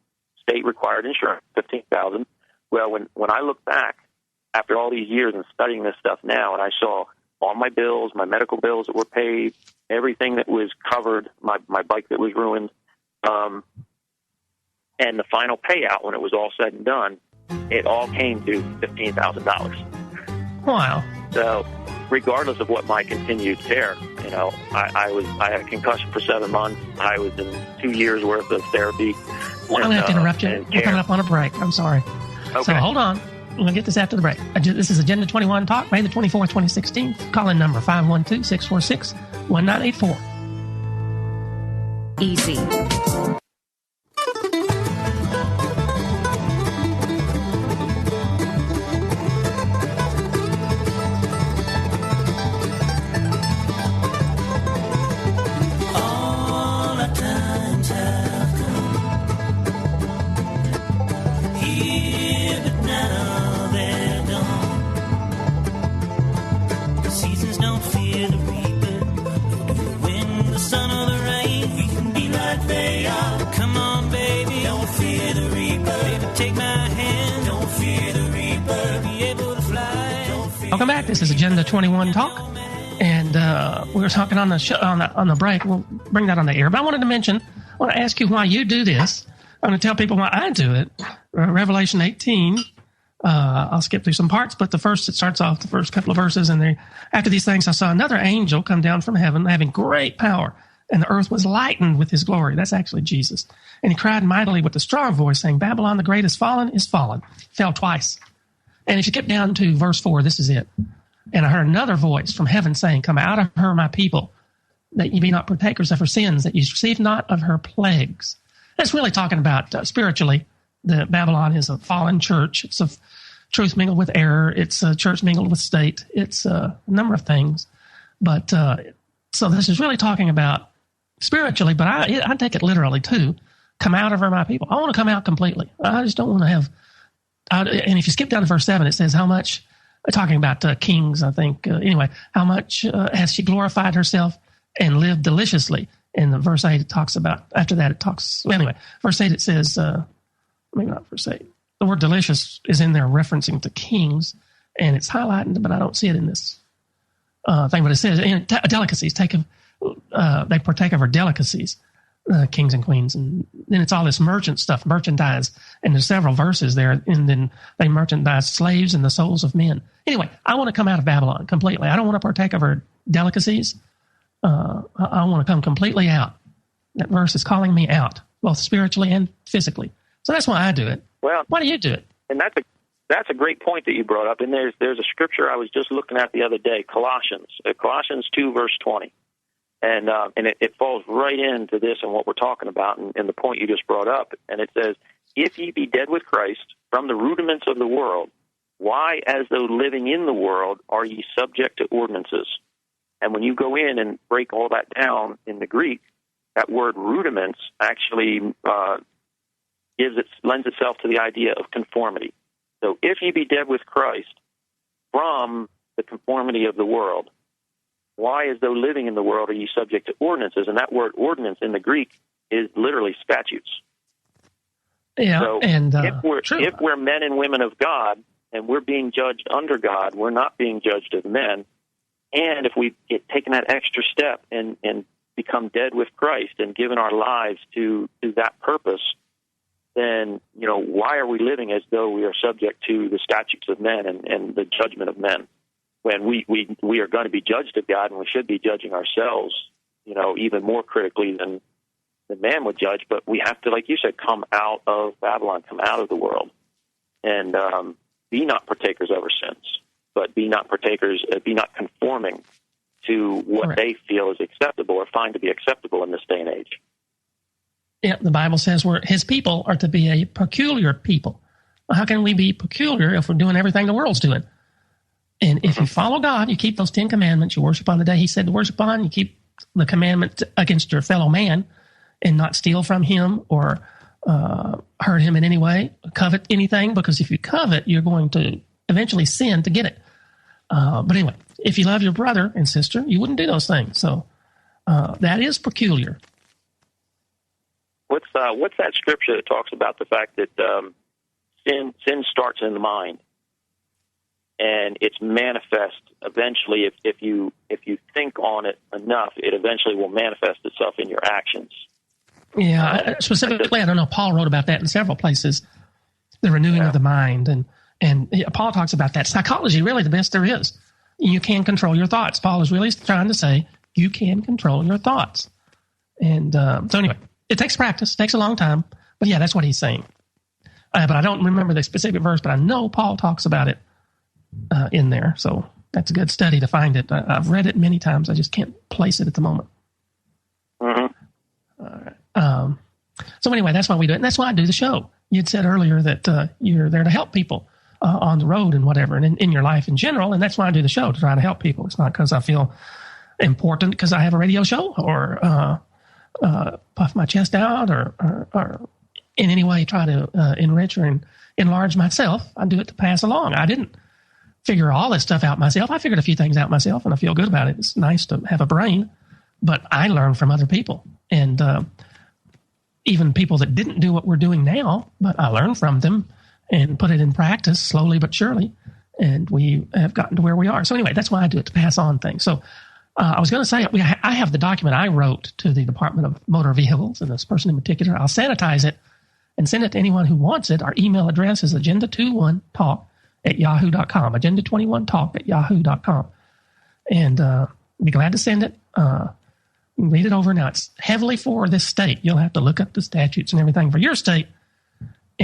state required insurance, $15,000. Well, when I look back after all these years and studying this stuff now, and I saw all my bills, my medical bills that were paid, everything that was covered, my bike that was ruined, and the final payout when it was all said and done, it all came to $15,000. Wow. So regardless of what my continued care, I had a concussion for 7 months. I was in 2 years worth of therapy. Well, I'm going to have to interrupt you. We're coming up on a break. I'm sorry. Okay. So hold on. We're going to get this after the break. This is Agenda 21 Talk, May the 24th, 2016. Call-in number 512-646-1984. Easy. Welcome back. This is Agenda 21 Talk, and we were talking on the show, on the break. We'll bring that on the air. But I wanted to ask you why you do this. I'm going to tell people why I do it. Revelation 18. I'll skip through some parts, but it starts off the first couple of verses, and after these things, I saw another angel come down from heaven, having great power, and the earth was lightened with his glory. That's actually Jesus. And he cried mightily with a strong voice, saying, Babylon the great is fallen, fell twice. And if you get down to verse 4, this is it. And I heard another voice from heaven saying, come out of her, my people, that ye be not partakers of her sins, that ye receive not of her plagues. That's really talking about spiritually. The Babylon is a fallen church. It's a truth mingled with error. It's a church mingled with state. It's a number of things. But so this is really talking about spiritually, but I take it literally too. Come out of her, my people. I want to come out completely. I just don't want to have. And if you skip down to verse 7, it says how much, talking about kings, I think. Anyway, how much has she glorified herself and lived deliciously? And the verse 8, it talks about, after that, it talks, well, anyway, verse 8, it says, maybe not verse 8. The word delicious is in there referencing to kings, and it's highlighted, but I don't see it in this thing. But it says, delicacies, they partake of her delicacies, kings and queens. And then it's all this merchant stuff, merchandise. And there's several verses there. And then they merchandise slaves and the souls of men. Anyway, I want to come out of Babylon completely. I don't want to partake of her delicacies. I want to come completely out. That verse is calling me out, both spiritually and physically. So that's why I do it. Well, why do you do it? And that's a great point that you brought up. And there's a scripture I was just looking at the other day, Colossians 2, verse 20. And it falls right into this and what we're talking about and the point you just brought up. And it says, if ye be dead with Christ from the rudiments of the world, why, as though living in the world, are ye subject to ordinances? And when you go in and break all that down in the Greek, that word rudiments actually lends itself to the idea of conformity. So if ye be dead with Christ from the conformity of the world, why, as though living in the world, are ye subject to ordinances? And that word ordinance in the Greek is literally statutes. Yeah, so and if we're men and women of God and we're being judged under God, we're not being judged as men. And if we get taken that extra step and become dead with Christ and given our lives to that purpose, then, why are we living as though we are subject to the statutes of men and the judgment of men? When we are going to be judged of God, and we should be judging ourselves, even more critically than man would judge. But we have to, like you said, come out of Babylon, come out of the world, and be not partakers of our sins, but be not conforming to what they feel is acceptable or find to be acceptable in this day and age. Yeah, the Bible says his people are to be a peculiar people. Well, how can we be peculiar if we're doing everything the world's doing? And if you follow God, you keep those 10 commandments, you worship on the day he said to worship on, you keep the commandment against your fellow man and not steal from him or hurt him in any way, covet anything, because if you covet, you're going to eventually sin to get it. But anyway, if you love your brother and sister, you wouldn't do those things. So that is peculiar. What's that scripture that talks about the fact that sin starts in the mind? And it's manifest eventually. If you think on it enough, it eventually will manifest itself in your actions. Yeah, specifically, I don't know. Paul wrote about that in several places. The renewing of the mind, and Paul talks about that. Psychology, really, the best there is. You can control your thoughts. Paul is really trying to say you can control your thoughts. And so anyway, it takes practice. It takes a long time. But yeah, that's what he's saying. But I don't remember the specific verse, but I know Paul talks about it in there. So that's a good study to find it. I've read it many times. I just can't place it at the moment. Mm-hmm. All right. So anyway, that's why we do it. And that's why I do the show. You'd said earlier that you're there to help people on the road and whatever, and in your life in general. And that's why I do the show, to try to help people. It's not because I feel important because I have a radio show or puff my chest out or in any way try to enrich or enlarge myself. I do it to pass along. I didn't figure all this stuff out myself. I figured a few things out myself, and I feel good about it. It's nice to have a brain, but I learn from other people, and even people that didn't do what we're doing now, but I learned from them and put it in practice slowly but surely, and we have gotten to where we are. So anyway, that's why I do it, to pass on things. So I was going to say, I have the document I wrote to the Department of Motor Vehicles, and this person in particular. I'll sanitize it and send it to anyone who wants it. Our email address is agenda21talk@yahoo.com, agenda21talk@yahoo.com. And be glad to send it. You can read it over. Now, it's heavily for this state. You'll have to look up the statutes and everything for your state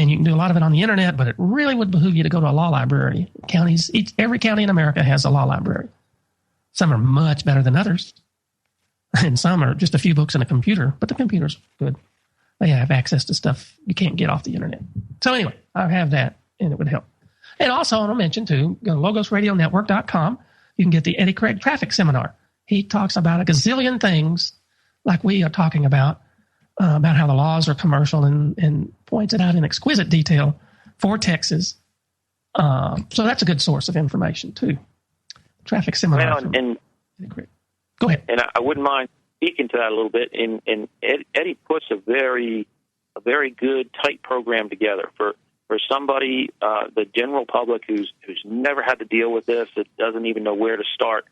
And you can do a lot of it on the internet, but it really would behoove you to go to a law library. Every county in America has a law library. Some are much better than others. And some are just a few books and a computer, but the computer's good. They have access to stuff you can't get off the internet. So anyway, I have that, and it would help. And also, I want to mention, too, go to logosradionetwork.com. You can get the Eddie Craig Traffic Seminar. He talks about a gazillion things like we are talking about how the laws are commercial and points it out in exquisite detail for Texas. So that's a good source of information, too. Traffic Seminar. Well, and go ahead. And I wouldn't mind speaking to that a little bit. And Eddie puts a very good, tight program together for somebody, the general public who's never had to deal with this, that doesn't even know where to start.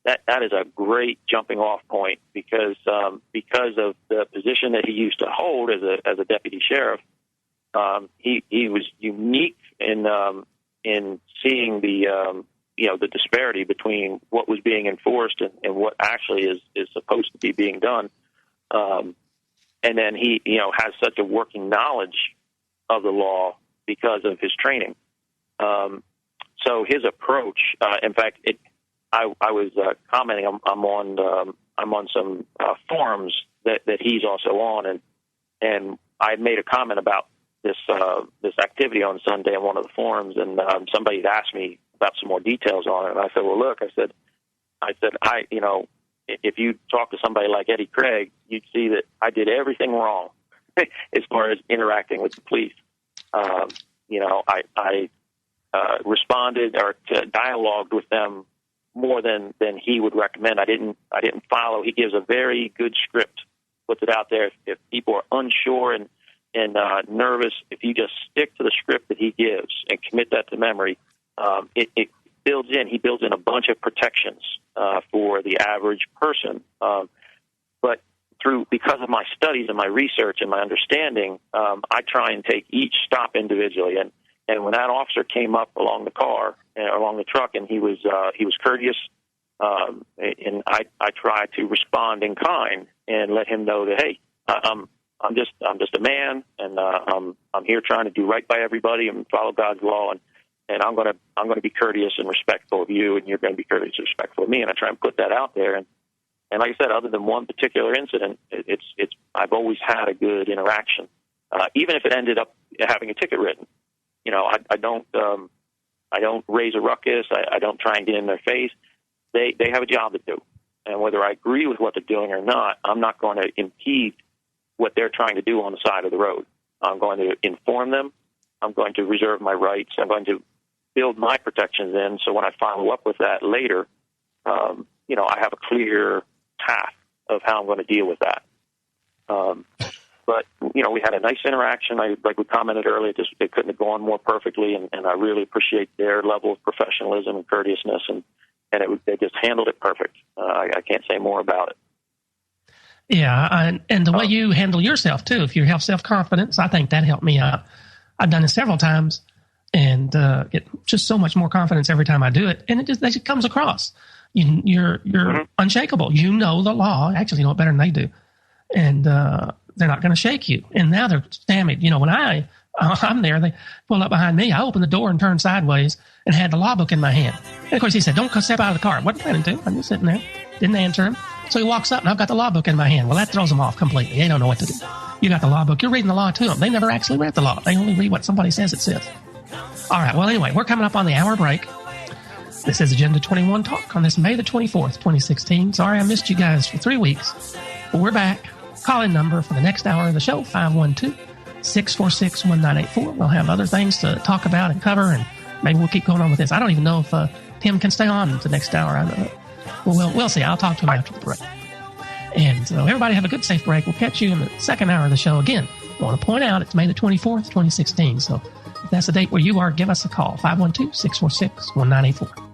That is a great jumping off point because of the position that he used to hold as a deputy sheriff. He was unique in seeing the disparity between what was being enforced and what actually is supposed to be being done. And then he has such a working knowledge of the law because of his training. So his approach, in fact, I was commenting. I'm on some forums that he's also on, and I made a comment about this activity on Sunday on one of the forums, and somebody had asked me about some more details on it, and I said, well, look, I said, if you talk to somebody like Eddie Craig, you'd see that I did everything wrong as far as interacting with the police. I responded or dialogued with them more than he would recommend. I didn't follow. He gives a very good script, puts it out there. If people are unsure and nervous, if you just stick to the script that he gives and commit that to memory, it builds in. He builds in a bunch of protections for the average person. But because of my studies and my research and my understanding, I try and take each stop individually. And when that officer came up along the truck, and he was courteous, and I tried to respond in kind and let him know that, hey, I'm just a man, and I'm here trying to do right by everybody and follow God's law, and I'm gonna be courteous and respectful of you, and you're going to be courteous and respectful of me. And I try and put that out there. And like I said, other than one particular incident, I've always had a good interaction, even if it ended up having a ticket written. I don't raise a ruckus. I don't try and get in their face. They have a job to do, and whether I agree with what they're doing or not, I'm not going to impede what they're trying to do on the side of the road. I'm going to inform them. I'm going to reserve my rights. I'm going to build my protections in, so when I follow up with that later, I have a clear path of how I'm going to deal with that. But, we had a nice interaction. Like we commented earlier, it couldn't have gone more perfectly, and I really appreciate their level of professionalism and courteousness, and they just handled it perfect. I can't say more about it. Yeah, and the way you handle yourself, too, if you have self-confidence, I think that helped me out. I've done it several times and get just so much more confidence every time I do it, and it just comes across. You're unshakable. You know the law. Actually, you know it better than they do. And they're not going to shake you. And now they're damaged. When I'm there, they pull up behind me. I opened the door and turned sideways and had the law book in my hand. And, of course, he said, don't step out of the car. I wasn't planning to. I'm just sitting there. Didn't answer him. So he walks up, and I've got the law book in my hand. Well, that throws them off completely. They don't know what to do. You got the law book. You're reading the law to them. They never actually read the law. They only read what somebody says it says. All right. Well, anyway, we're coming up on the hour break. This is Agenda 21 Talk on this May the 24th, 2016. Sorry I missed you guys for 3 weeks. But we're back. Call-in number for the next hour of the show, 512-646-1984. We'll have other things to talk about and cover, and maybe we'll keep going on with this. I don't even know if Tim can stay on the next hour. We'll see. I'll talk to him after the break. And so everybody have a good, safe break. We'll catch you in the second hour of the show. Again, I want to point out it's May the 24th, 2016. So if that's the date where you are, give us a call, 512-646-1984.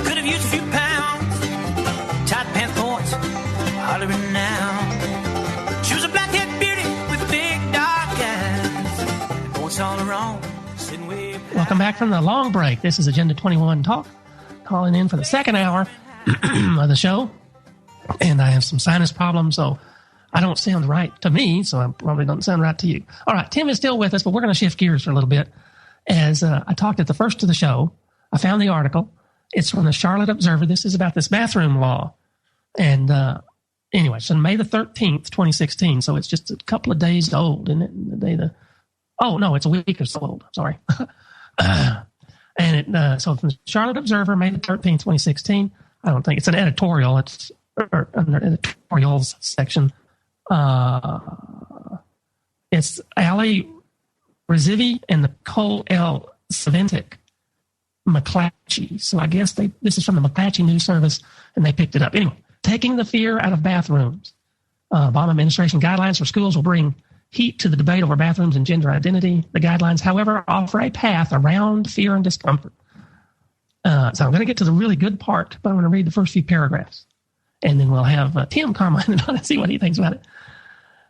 Could have used a few pounds. Tight pants boys, hollering now. Welcome back from the long break. This is Agenda 21 Talk, calling in for the second hour of the show. And I have some sinus problems, so I don't sound right to me, so I probably don't sound right to you. All right, Tim is still with us, but we're going to shift gears for a little bit. As I talked at the first of the show, I found the article. It's from the Charlotte Observer. This is about this bathroom law. And anyway, it's on May the 13th, 2016, so it's just a couple of days old, isn't it? The day it's a week or so old. Sorry. So from the Charlotte Observer, May the 13th, 2016. I don't think it's an editorial. It's under editorials section. It's Ali Razivi and Nicole L. Saventic McClatchy. So I guess this is from the McClatchy News Service, and they picked it up. Anyway, taking the fear out of bathrooms. Obama administration guidelines for schools will bring heat to the debate over bathrooms and gender identity. The guidelines, however, offer a path around fear and discomfort. So I'm going to get to the really good part, but I'm going to read the first few paragraphs. And then we'll have Tim comment on it and see what he thinks about it.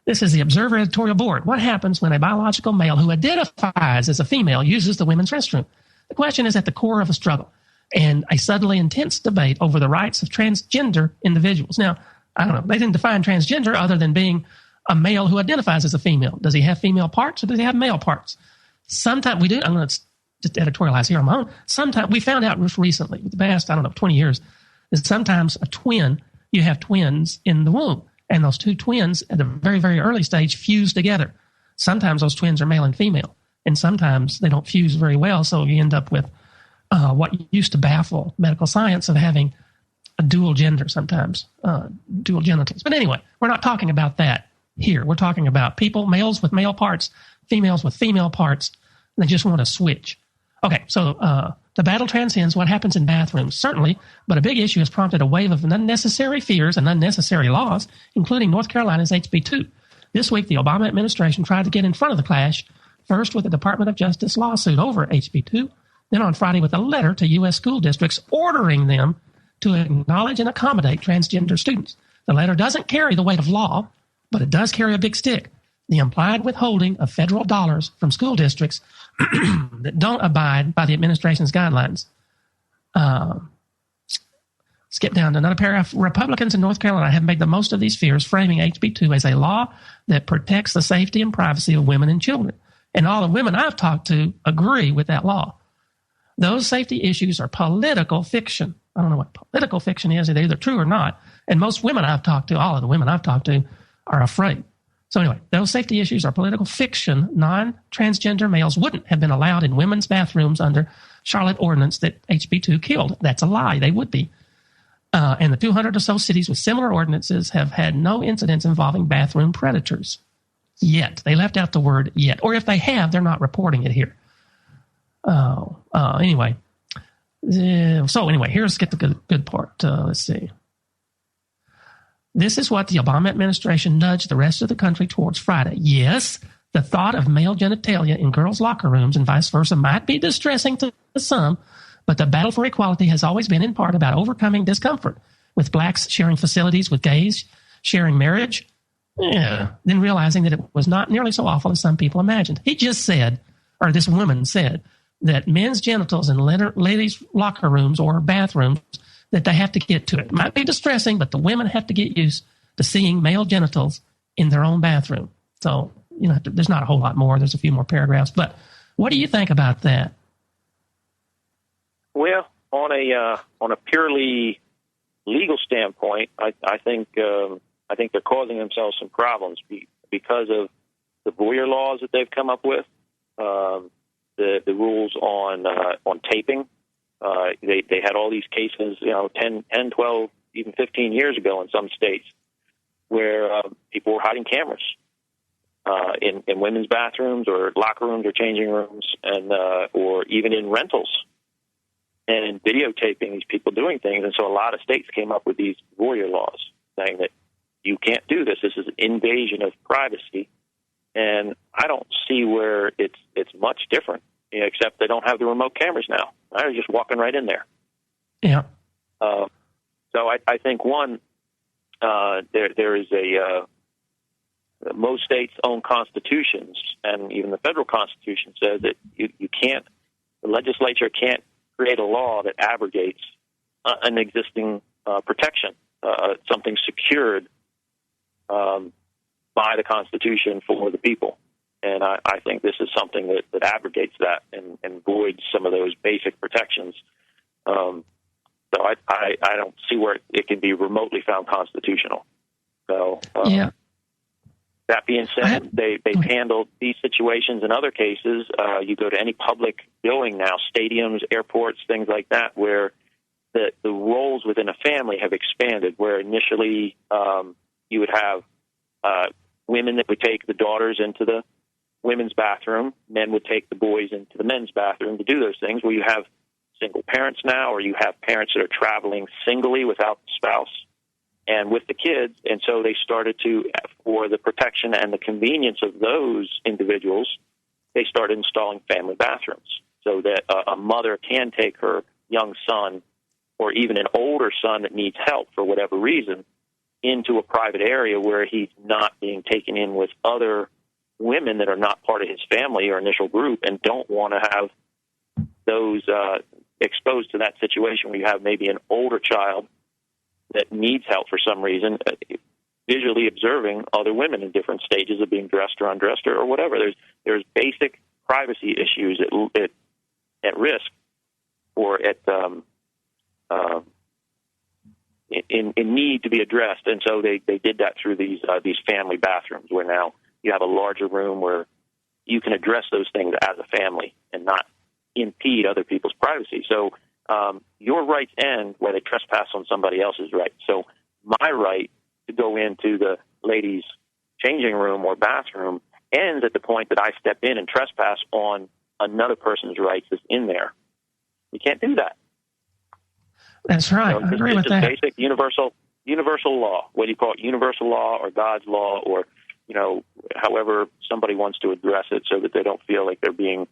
This is the Observer editorial board. What happens when a biological male who identifies as a female uses the women's restroom? The question is at the core of a struggle and a suddenly intense debate over the rights of transgender individuals. Now, I don't know. They didn't define transgender other than being a male who identifies as a female. Does he have female parts or does he have male parts? Sometimes we do. I'm going to just editorialize here on my own. Sometimes we found out just recently, the past, 20 years, that sometimes you have twins in the womb. And those two twins at a very, very early stage fuse together. Sometimes those twins are male and female. And sometimes they don't fuse very well. So you end up with what used to baffle medical science of having a dual gender sometimes, dual genitals. But anyway, we're not talking about that here. We're talking about people, males with male parts, females with female parts. They just want to switch. Okay, so the battle transcends what happens in bathrooms, certainly, but a big issue has prompted a wave of unnecessary fears and unnecessary laws, including North Carolina's HB 2. This week, the Obama administration tried to get in front of the clash, first with the Department of Justice lawsuit over HB 2, then on Friday with a letter to U.S. school districts ordering them to acknowledge and accommodate transgender students. The letter doesn't carry the weight of law, but it does carry a big stick, the implied withholding of federal dollars from school districts that don't abide by the administration's guidelines. Skip down to another paragraph. Republicans in North Carolina have made the most of these fears, framing HB 2 as a law that protects the safety and privacy of women and children. And all the women I've talked to agree with that law. Those safety issues are political fiction. I don't know what political fiction is. It's either true or not. And most women I've talked to, all of the women I've talked to, are afraid. So anyway, those safety issues are political fiction. Non-transgender males wouldn't have been allowed in women's bathrooms under Charlotte ordinance that HB 2 killed. That's a lie. They would be. And the 200 or so cities with similar ordinances have had no incidents involving bathroom predators yet. They left out the word yet. Or if they have, they're not reporting it here. Anyway. Let's get the good part. Let's see. This is what the Obama administration nudged the rest of the country towards Friday. Yes, the thought of male genitalia in girls' locker rooms and vice versa might be distressing to some, but the battle for equality has always been in part about overcoming discomfort, with blacks sharing facilities with gays, sharing marriage, then realizing that it was not nearly so awful as some people imagined. He just said, or this woman said, that men's genitals in ladies' locker rooms or bathrooms, that they have to get to it. It might be distressing, but the women have to get used to seeing male genitals in their own bathroom. So, there's not a whole lot more. There's a few more paragraphs. But what do you think about that? Well, on a purely legal standpoint, I think they're causing themselves some problems because of the Boyer laws that they've come up with, the rules on taping. They had all these cases, 10, 12, even 15 years ago in some states where people were hiding cameras in women's bathrooms or locker rooms or changing rooms, and or even in rentals, and videotaping these people doing things. And so a lot of states came up with these Boyer laws saying that you can't do this. This is an invasion of privacy. And I don't see where it's much different, except they don't have the remote cameras now. They're just walking right in there. Yeah. So I think, one, there is most states own constitutions, and even the federal constitution says that you can't The legislature can't create a law that abrogates an existing protection, something secured by the Constitution for the people. And I think this is something that abrogates that and voids some of those basic protections. So I don't see where it can be remotely found constitutional. So that being said, they've handled these situations in other cases. You go to any public building now, stadiums, airports, things like that, where the roles within a family have expanded, where initially you would have women that would take the daughters into the women's bathroom, men would take the boys into the men's bathroom to do those things, where you have single parents now, or you have parents that are traveling singly without the spouse and with the kids. And so they started to, for the protection and the convenience of those individuals, they started installing family bathrooms so that a mother can take her young son or even an older son that needs help for whatever reason into a private area where he's not being taken in with other women that are not part of his family or initial group and don't want to have those exposed to that situation where you have maybe an older child that needs help for some reason, visually observing other women in different stages of being dressed or undressed or whatever. There's basic privacy issues at risk or in need to be addressed, and so they did that through these family bathrooms, where now you have a larger room where you can address those things as a family and not impede other people's privacy. So your rights end where they trespass on somebody else's rights. So my right to go into the ladies' changing room or bathroom ends at the point that I step in and trespass on another person's rights that's in there. You can't do that. That's right. So I agree with that. Basic universal law, whether you call it universal law or God's law or, however somebody wants to address it so that they don't feel like they're being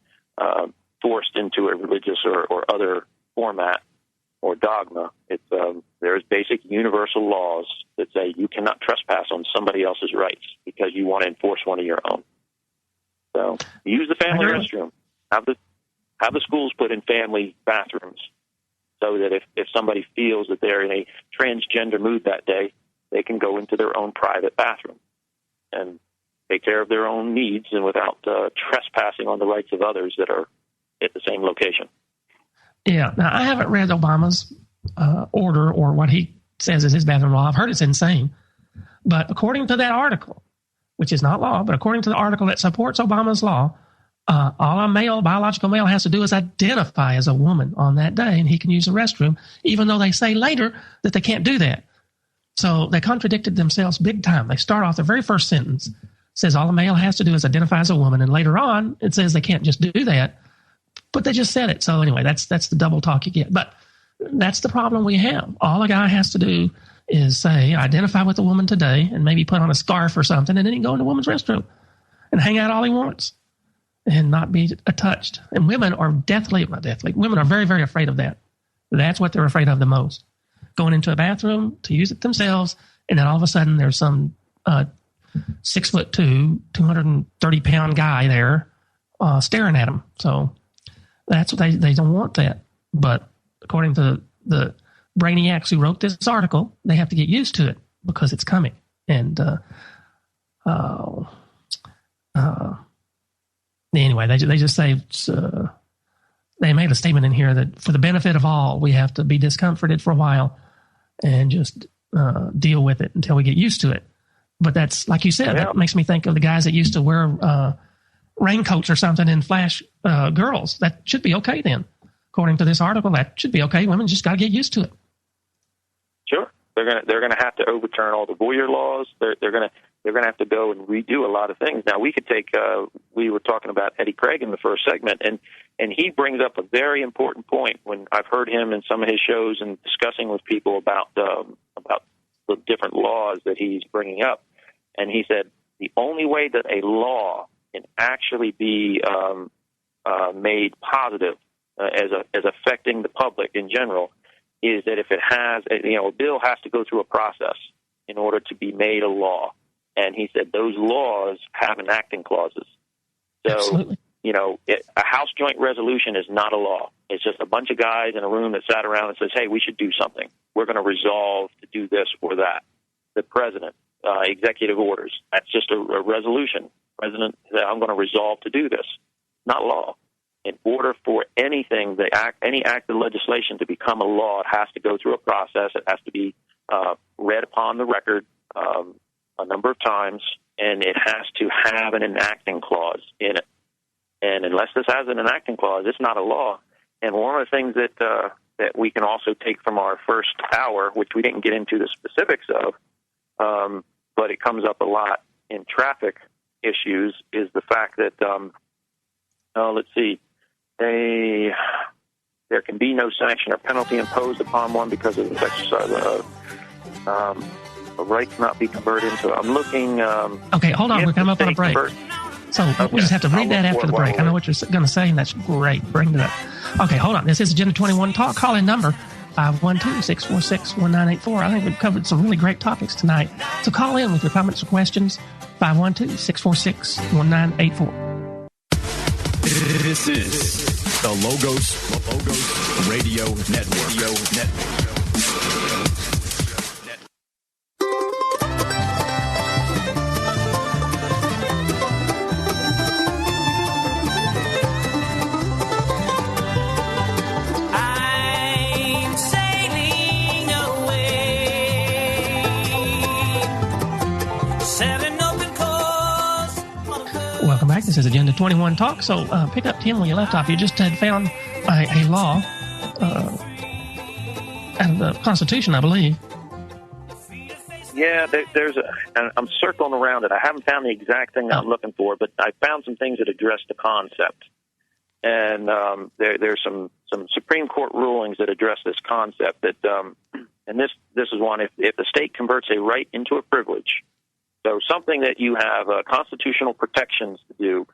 forced into a religious or other format or dogma. There's basic universal laws that say you cannot trespass on somebody else's rights because you want to enforce one of your own. So use the family restroom. Have the schools put in family bathrooms so that if somebody feels that they're in a transgender mood that day, they can go into their own private bathroom and take care of their own needs and without trespassing on the rights of others that are at the same location. Yeah. Now, I haven't read Obama's order or what he says is his bathroom law. I've heard it's insane. But according to that article, which is not law, but according to the article that supports Obama's law, all a biological male has to do is identify as a woman on that day, and he can use the restroom, even though they say later that they can't do that. So they contradicted themselves big time. They start off the very first sentence, says all a male has to do is identify as a woman, and later on it says they can't just do that. But they just said it. So anyway, that's the double talk you get. But that's the problem we have. All a guy has to do is say, identify with a woman today and maybe put on a scarf or something, and then he can go in the woman's restroom and hang out all he wants and not be touched. And women are women are very, very afraid of that. That's what they're afraid of the most. Going into a bathroom to use it themselves, and then all of a sudden there's some 6'2", 230-pound guy there staring at them. So that's what they don't want that. But according to the brainiacs who wrote this article, they have to get used to it because it's coming. And anyway, they just say they made a statement in here that for the benefit of all, we have to be discomforted for a while and just deal with it until we get used to it. But that's, like you said, that makes me think of the guys that used to wear raincoats or something in Flash girls. That should be okay then. According to this article, that should be okay. Women just got to get used to it. Sure, they're gonna have to overturn all the voyeur laws. They're gonna have to go and redo a lot of things. Now we could take. We were talking about Eddie Craig in the first segment, and he brings up a very important point when I've heard him in some of his shows and discussing with people about the different laws that he's bringing up. And he said the only way that a law can actually be made positive as affecting the public in general is that if it has, a bill has to go through a process in order to be made a law. And he said those laws have enacting clauses. So a House joint resolution is not a law. It's just a bunch of guys in a room that sat around and says, hey, we should do something. We're going to resolve to do this or that. The president, executive orders, that's just a resolution. President said, I'm going to resolve to do this. Not law. In order for any act of legislation to become a law, it has to go through a process. It has to be read upon the record a number of times, and it has to have an enacting clause in it. And unless this has an enacting clause, it's not a law. And one of the things that we can also take from our first hour, which we didn't get into the specifics of, but it comes up a lot in traffic issues, is the fact that, let's see, there can be no sanction or penalty imposed upon one because of this exercise of a right to not be converted into. I'm looking. Okay, hold on. We're coming up on a break. So we just have to read that after the break. I know what you're going to say, and that's great. Bring it up. Okay, hold on. This is Agenda 21 Talk. Call-in number 512-646-1984. I think we've covered some really great topics tonight. So call in with your comments or questions. 512-646-1984. This is the Logos Radio Network. Welcome back. This is Agenda 21 Talk. So pick up, Tim, where you left off. You just had found a law out of the Constitution, I believe. Yeah, I'm circling around it. I haven't found the exact thing that I'm looking for, but I found some things that address the concept. And there's some Supreme Court rulings that address this concept. That and this is one: if the state converts a right into a privilege, so something that you have constitutional protections to do,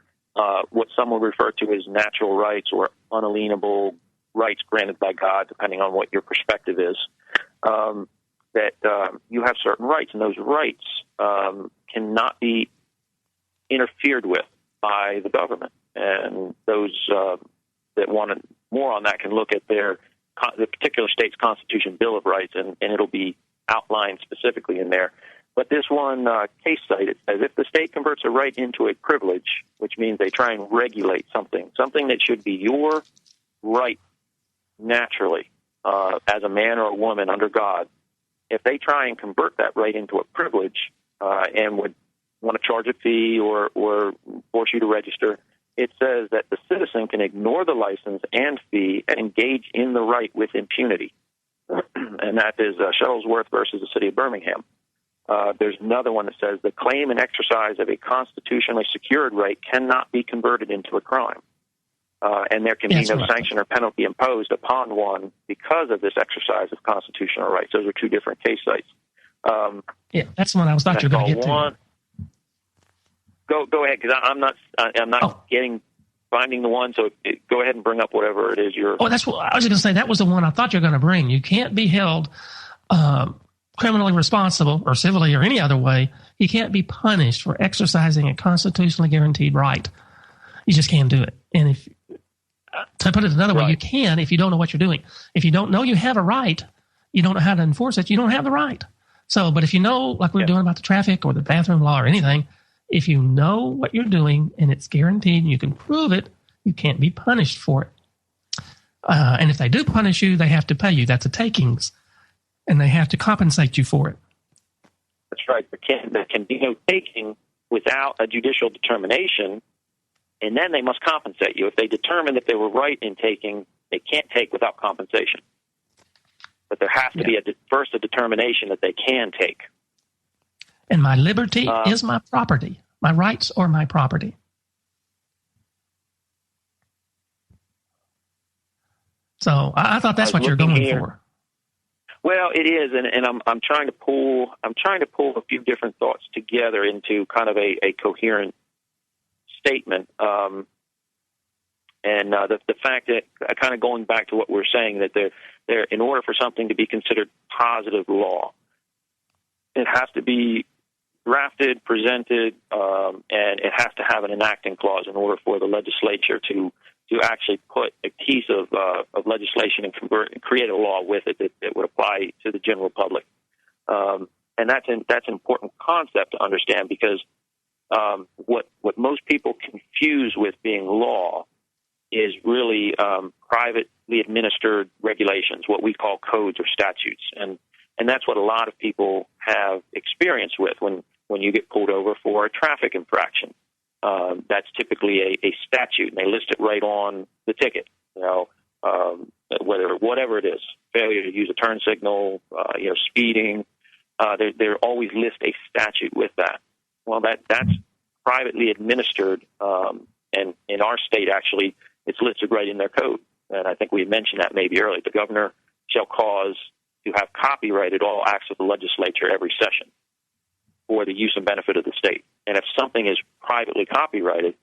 what some would refer to as natural rights or unalienable rights granted by God, depending on what your perspective is, that you have certain rights, and those rights cannot be interfered with by the government. And those that want more on that can look at the particular state's Constitution Bill of Rights, and it'll be outlined specifically in there. But this one case site, it says, if the state converts a right into a privilege, which means they try and regulate something that should be your right naturally as a man or a woman under God, if they try and convert that right into a privilege and would want to charge a fee or force you to register, it says that the citizen can ignore the license and fee and engage in the right with impunity. And that is Shuttlesworth versus the city of Birmingham. There's another one that says the claim and exercise of a constitutionally secured right cannot be converted into a crime. And there can be no sanction or penalty imposed upon one because of this exercise of constitutional rights. Those are two different case sites. That's the one I thought you were going to get to. Go ahead, because I'm not finding the one. So go ahead and bring up whatever it is you're. Oh, that's what I was going to say. That was the one I thought you were going to bring. You can't be held criminally responsible or civilly or any other way. You can't be punished for exercising a constitutionally guaranteed right. You just can't do it. And if to put it another way, you can if you don't know what you're doing. If you don't know you have a right, you don't know how to enforce it, you don't have the right. So, but if you know, like we're doing about the traffic or the bathroom law or anything, if you know what you're doing and it's guaranteed and you can prove it, you can't be punished for it. And if they do punish you, they have to pay you. That's a takings. And they have to compensate you for it. That's right. There can be no taking without a judicial determination, and then they must compensate you. If they determine that they were right in taking, they can't take without compensation. But there has to be first a determination that they can take. And my liberty is my property. My rights are my property. So I thought that's what you're going for. Well, it is, and I'm trying to pull a few different thoughts together into kind of a coherent statement. And the fact that kind of going back to what we're saying, that there in order for something to be considered positive law, it has to be drafted, presented, and it has to have an enacting clause in order for the legislature to actually put a piece of legislation and create a law with it that would apply to the general public. And that's an important concept to understand, because what most people confuse with being law is really privately administered regulations, what we call codes or statutes, and that's what a lot of people have experience with when you get pulled over for a traffic infraction. That's typically a statute, and they list it right on the ticket. Whatever it is, failure to use a turn signal, speeding. They always list a statute with that. Well, that's privately administered, and in our state, actually, it's listed right in their code. And I think we mentioned that maybe earlier. The governor shall cause to have copyrighted all acts of the legislature every session for the use and benefit of the state. And if something is privately copyrighted,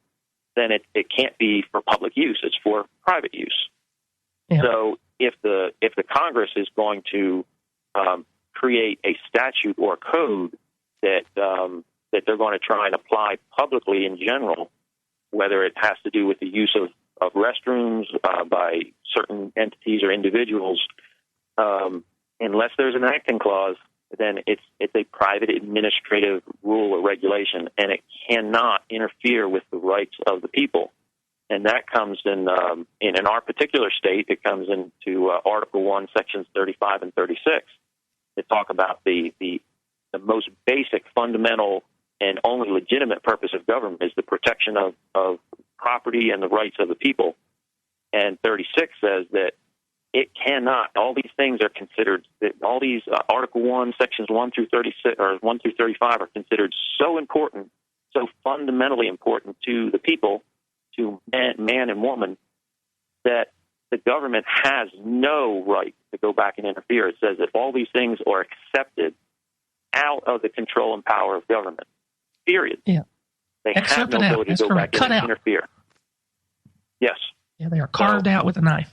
then it can't be for public use. It's for private use. Yeah. So if the Congress is going to create a statute or code that they're going to try and apply publicly in general, whether it has to do with the use of restrooms by certain entities or individuals, unless there's an enacting clause, then it's a private administrative rule or regulation, and it cannot interfere with the rights of the people. And that comes in our particular state, it comes into Article 1, Sections 35 and 36. They talk about the most basic, fundamental, and only legitimate purpose of government is the protection of property and the rights of the people. And 36 says that it cannot, all these things are considered, all these Article 1, Sections 1 through 36, or 1 through 35 are considered so important, so fundamentally important to the people, to man and woman, that the government has no right to go back and interfere. It says that all these things are accepted out of the control and power of government, period. Yeah. They have no ability to go back and interfere. Yes. Yeah, they are carved out with a knife.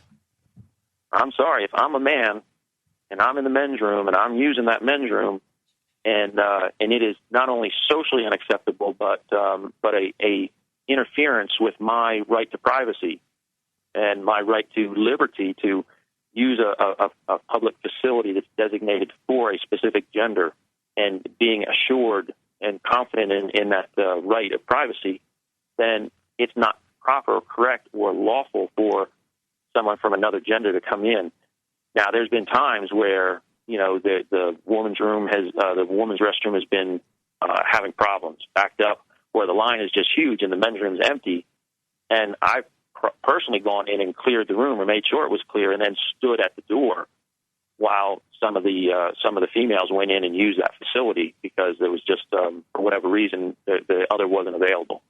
I'm sorry, if I'm a man and I'm in the men's room and I'm using that men's room, and it is not only socially unacceptable, but a interference with my right to privacy and my right to liberty to use a public facility that's designated for a specific gender, and being assured and confident in that right of privacy, then it's not proper or correct or lawful for someone from another gender to come in. Now, there's been times where the woman's room the woman's restroom has been having problems, backed up, where the line is just huge and the men's room is empty, and I've personally gone in and cleared the room or made sure it was clear, and then stood at the door while some of the females went in and used that facility because there was just for whatever reason the other wasn't available,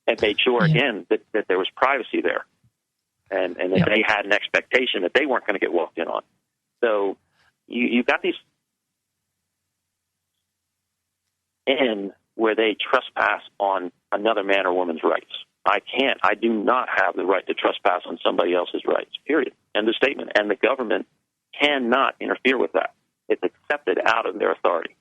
and made sure again that there was privacy there. And that they had an expectation that they weren't going to get walked in on. So you've got these where they trespass on another man or woman's rights. I do not have the right to trespass on somebody else's rights, period. End of statement. And the government cannot interfere with that. It's accepted out of their authority.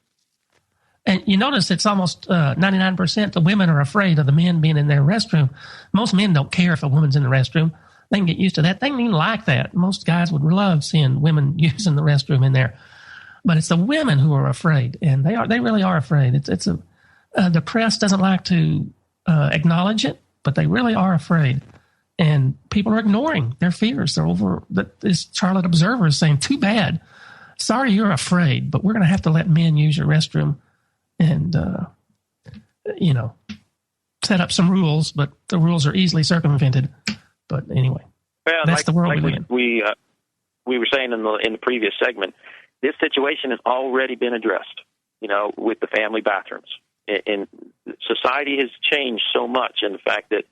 And you notice it's almost 99% the women are afraid of the men being in their restroom. Most men don't care if a woman's in the restroom. They can get used to that. They don't even like that. Most guys would love seeing women using the restroom in there. But it's the women who are afraid, and they really are afraid. The press doesn't like to acknowledge it, but they really are afraid. And people are ignoring their fears. They're over. This Charlotte Observer is saying, too bad. Sorry you're afraid, but we're going to have to let men use your restroom and, set up some rules, but the rules are easily circumvented. But anyway, that's the world we live in. We were saying in the previous segment, this situation has already been addressed, with the family bathrooms. And society has changed so much in the fact that,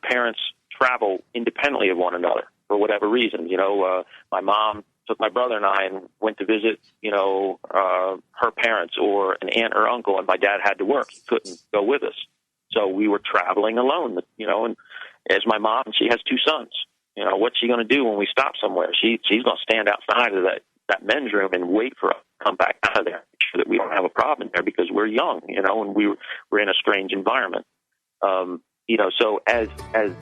parents travel independently of one another for whatever reason. My mom took my brother and I and went to visit, her parents or an aunt or uncle, and my dad had to work. He couldn't go with us. So we were traveling alone, and as my mom, she has two sons. What's she going to do when we stop somewhere? She's going to stand outside of that men's room and wait for us to come back out of there, make sure that we don't have a problem there because we're young, and we're in a strange environment. So as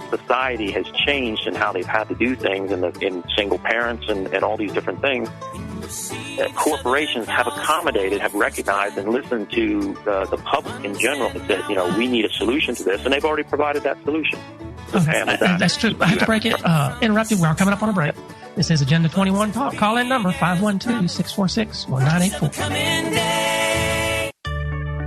society has changed and how they've had to do things in single parents and all these different things, corporations have accommodated, have recognized and listened to the public in general and said, we need a solution to this, and they've already provided that solution. Okay, that's true. I have to break it. Interrupt you. We're coming up on a break. This is Agenda 21 Talk. Call in number 512-646-1984.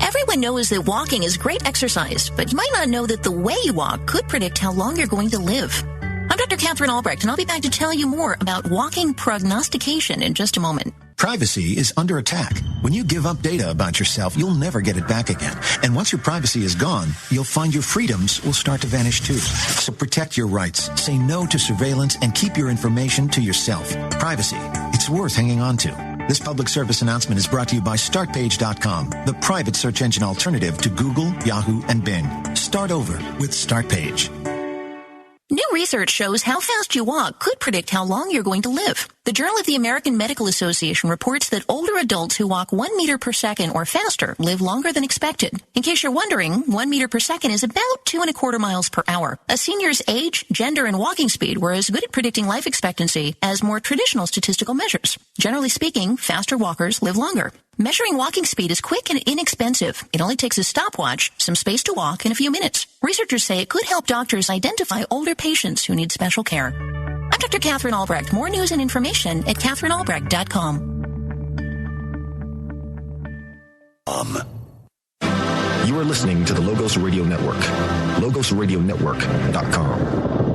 Everyone knows that walking is great exercise, but you might not know that the way you walk could predict how long you're going to live. I'm Dr. Catherine Albrecht, and I'll be back to tell you more about walking prognostication in just a moment. Privacy is under attack. When you give up data about yourself, you'll never get it back again. And once your privacy is gone, you'll find your freedoms will start to vanish too. So protect your rights, say no to surveillance, and keep your information to yourself. Privacy, it's worth hanging on to. This public service announcement is brought to you by StartPage.com, the private search engine alternative to Google, Yahoo, and Bing. Start over with StartPage. New research shows how fast you walk could predict how long you're going to live. The Journal of the American Medical Association reports that older adults who walk 1 meter per second or faster live longer than expected. In case you're wondering, 1 meter per second is about 2.25 miles per hour. A senior's age, gender, and walking speed were as good at predicting life expectancy as more traditional statistical measures. Generally speaking, faster walkers live longer. Measuring walking speed is quick and inexpensive. It only takes a stopwatch, some space to walk, and a few minutes. Researchers say it could help doctors identify older patients who need special care. I'm Dr. Catherine Albrecht. More news and information at CatherineAlbrecht.com. You are listening to the Logos Radio Network. LogosRadioNetwork.com.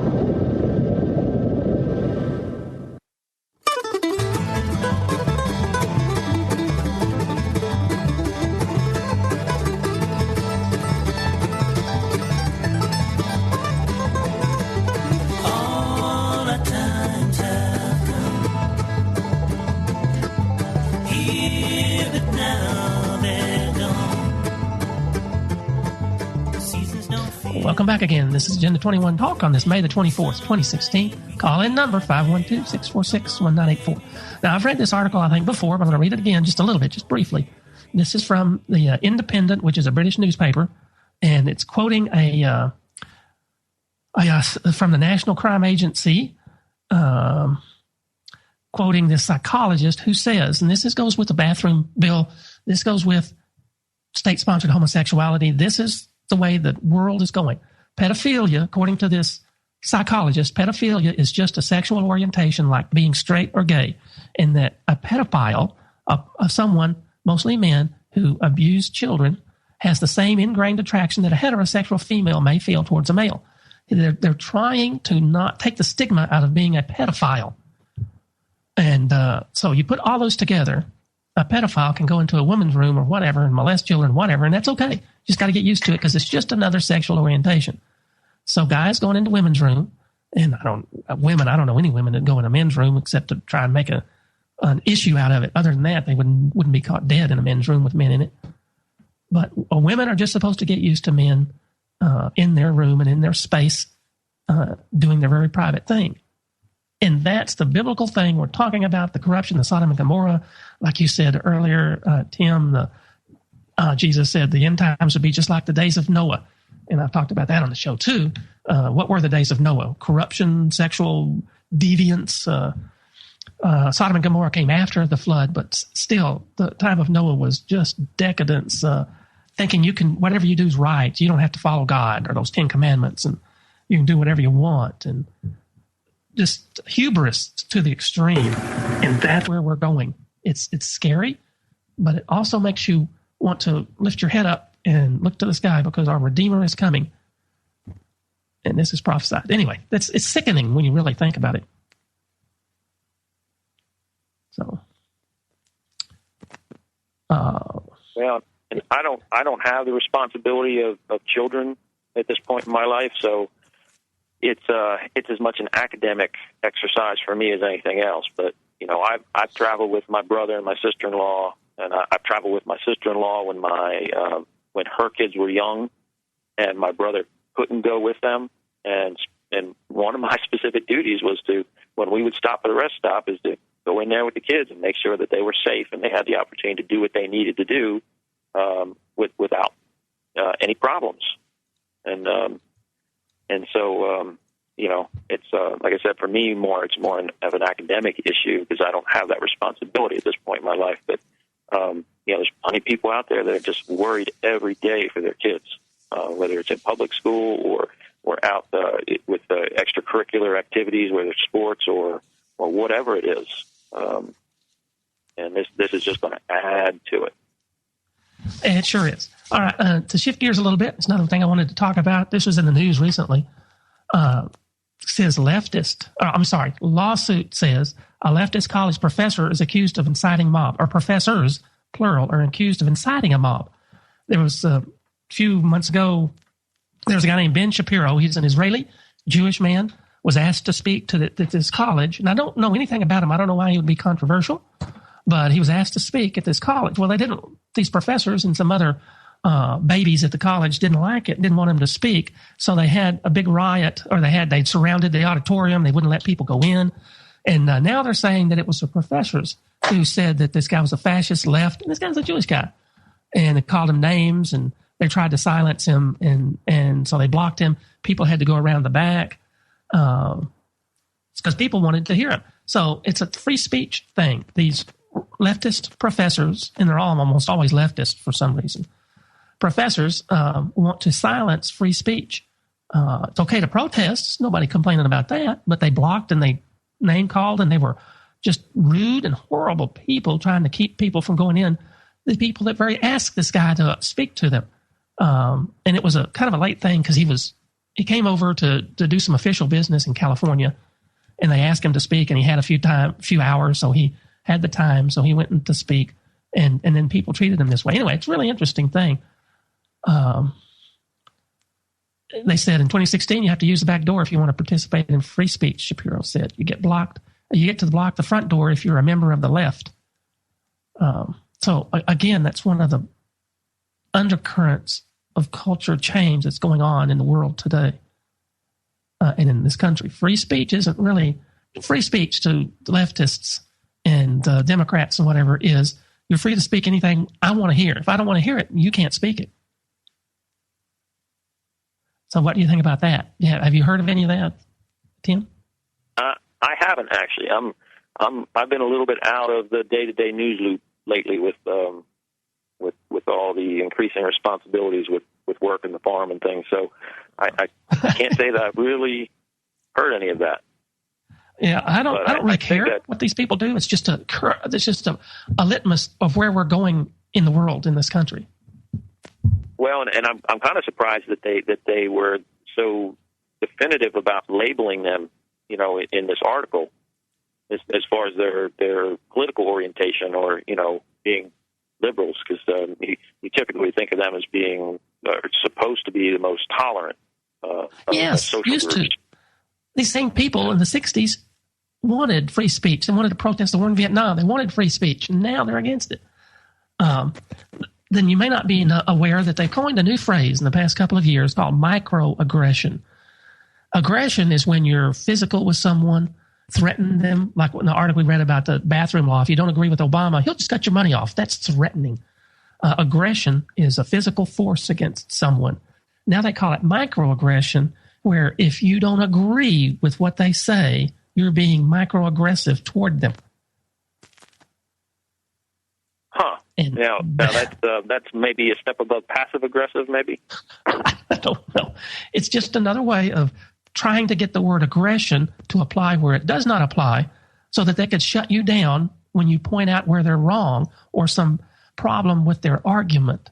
Welcome back again. This is Agenda 21 Talk on this May the 24th, 2016. Call in number 512-646-1984. Now, I've read this article, I think, before, but I'm going to read it again just a little bit, just briefly. This is from the Independent, which is a British newspaper, and it's quoting from the National Crime Agency, quoting this psychologist who says, and this goes with the bathroom bill, this goes with state-sponsored homosexuality, this is the way the world is going. Pedophilia, according to this psychologist, pedophilia is just a sexual orientation like being straight or gay, and that a pedophile, someone, mostly men, who abuse children, has the same ingrained attraction that a heterosexual female may feel towards a male. They're trying to not take the stigma out of being a pedophile. And so you put all those together, a pedophile can go into a woman's room or whatever and molest children, whatever, and that's okay. You just got to get used to it because it's just another sexual orientation. So guys going into women's room, and I don't know any women that go in a men's room except to try and make an issue out of it. Other than that, they wouldn't be caught dead in a men's room with men in it. But women are just supposed to get used to men in their room and in their space doing their very private thing. And that's the biblical thing we're talking about, the corruption, the Sodom and Gomorrah. Like you said earlier, Tim, Jesus said the end times would be just like the days of Noah. And I've talked about that on the show too. What were the days of Noah? Corruption, sexual deviance. Sodom and Gomorrah came after the flood, but still the time of Noah was just decadence, thinking whatever you do is right. You don't have to follow God or those 10 commandments, and you can do whatever you want. And just hubris to the extreme, and that's where we're going. It's scary, but it also makes you want to lift your head up and look to the sky because our Redeemer is coming, and this is prophesied. Anyway, it's sickening when you really think about it. So, well, and I don't have the responsibility of children at this point in my life, so. It's as much an academic exercise for me as anything else. But I've traveled with my brother and my sister-in-law, and I've traveled with my sister-in-law when her kids were young, and my brother couldn't go with them. And one of my specific duties was to, when we would stop at a rest stop, is to go in there with the kids and make sure that they were safe and they had the opportunity to do what they needed to do without any problems. And so, it's like I said, for me, it's more of an academic issue because I don't have that responsibility at this point in my life. But there's plenty of people out there that are just worried every day for their kids, whether it's in public school or out with extracurricular activities, whether it's sports or whatever it is. And this is just going to add to it. It sure is. All right, to shift gears a little bit, it's another thing I wanted to talk about. This was in the news recently. Says lawsuit says a leftist college professor is accused of inciting mob, or professors, plural, are accused of inciting a mob. There was a few months ago, there was a guy named Ben Shapiro. He's an Israeli Jewish man, was asked to speak to this college. And I don't know anything about him. I don't know why he would be controversial, but he was asked to speak at this college. Well, these professors and some other babies at the college didn't like it, didn't want him to speak. So they had a big riot, or they'd surrounded the auditorium. They wouldn't let people go in. And now they're saying that it was the professors who said that this guy was a fascist left, and this guy's a Jewish guy. And they called him names, and they tried to silence him, and so they blocked him. People had to go around the back because people wanted to hear him. So it's a free speech thing. These leftist professors, and they're almost always leftist for some reason, professors want to silence free speech. It's okay to protest. Nobody complaining about that. But they blocked and they name-called, and they were just rude and horrible people trying to keep people from going in. The people that asked this guy to speak to them. And it was a kind of a late thing because he came over to do some official business in California, and they asked him to speak, and he had a few hours, so he had the time, so he went in to speak, and then people treated him this way. Anyway, it's a really interesting thing. They said in 2016 you have to use the back door if you want to participate in free speech, Shapiro said. You get to block the front door if you're a member of the left. So again, that's one of the undercurrents of culture change that's going on in the world today and in this country. Free speech isn't really free speech to leftists and Democrats and whatever is. You're free to speak anything I want to hear. If I don't want to hear it, you can't speak it. So what do you think about that? Yeah, have you heard of any of that, Tim? I haven't actually. I've been a little bit out of the day-to-day news loop lately with all the increasing responsibilities with work and the farm and things. So I can't say that I've really heard any of that. Yeah, I don't really care what these people do. It's just a litmus of where we're going in the world, in this country. Well, and I'm kind of surprised that they were so definitive about labeling them, in this article, as far as their political orientation or being liberals, because you typically think of them as being supposed to be the most tolerant. Yes, used to. These same people in the 60s wanted free speech. They wanted to protest the war in Vietnam. They wanted free speech, and now they're against it. Then you may not be aware that they coined a new phrase in the past couple of years called microaggression. Aggression is when you're physical with someone, threaten them, like in the article we read about the bathroom law. If you don't agree with Obama, he'll just cut your money off. That's threatening. Aggression is a physical force against someone. Now they call it microaggression, where if you don't agree with what they say, you're being microaggressive toward them. Huh. And now that's maybe a step above passive aggressive, maybe? I don't know. It's just another way of trying to get the word aggression to apply where it does not apply, so that they could shut you down when you point out where they're wrong or some problem with their argument.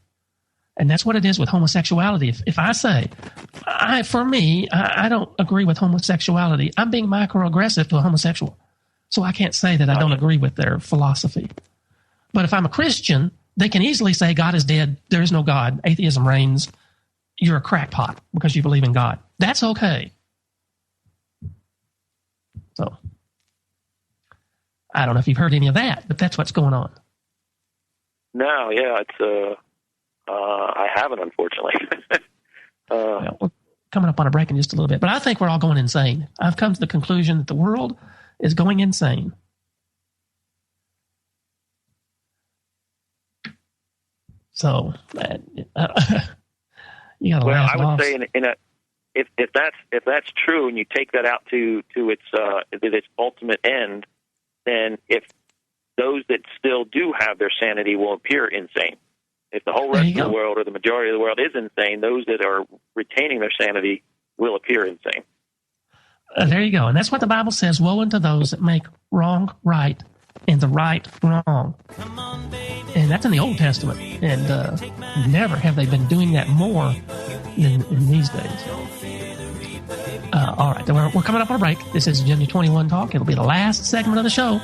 And that's what it is with homosexuality. If I say, I don't agree with homosexuality, I'm being microaggressive to a homosexual. So I can't say that I don't agree with their philosophy. But if I'm a Christian, they can easily say God is dead, there is no God, atheism reigns, you're a crackpot because you believe in God. That's okay. So I don't know if you've heard any of that, but that's what's going on. No, yeah, it's I haven't, unfortunately. Well, we're coming up on a break in just a little bit, but I think we're all going insane. I've come to the conclusion that the world is going insane. So you got to Well, laugh I would off. say if that's true, and you take that out to its ultimate end, then if those that still do have their sanity will appear insane. If the whole rest of the world or the majority of the world is insane, those that are retaining their sanity will appear insane. There you go. And that's what the Bible says. Woe unto those that make wrong right and the right wrong. And that's in the Old Testament. And never have they been doing that more than in these days. All right. We're coming up on a break. This is Agenda 21 Talk. It'll be the last segment of the show.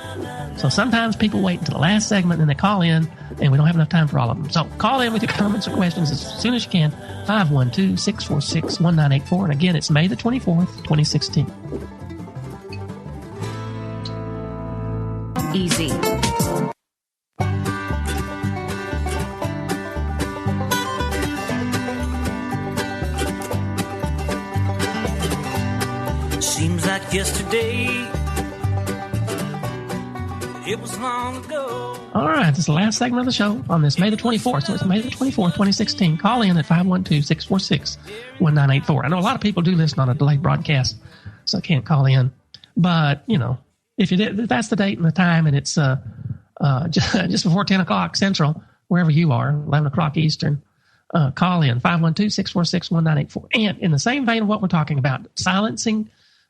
So sometimes people wait until the last segment and they call in, and we don't have enough time for all of them. So call in with your comments or questions as soon as you can. 512-646-1984. And again, it's May the 24th, 2016. Easy. Seems like yesterday, it was long ago. All right, this is the last segment of the show on this May the 24th. So it's May the 24th, 2016. Call in at 512-646-1984. I know a lot of people do listen on a delayed broadcast, so can't call in. But, you know, if that's the date and the time, and it's just before 10 o'clock Central, wherever you are, 11 o'clock Eastern, call in, 512-646-1984. And in the same vein of what we're talking about,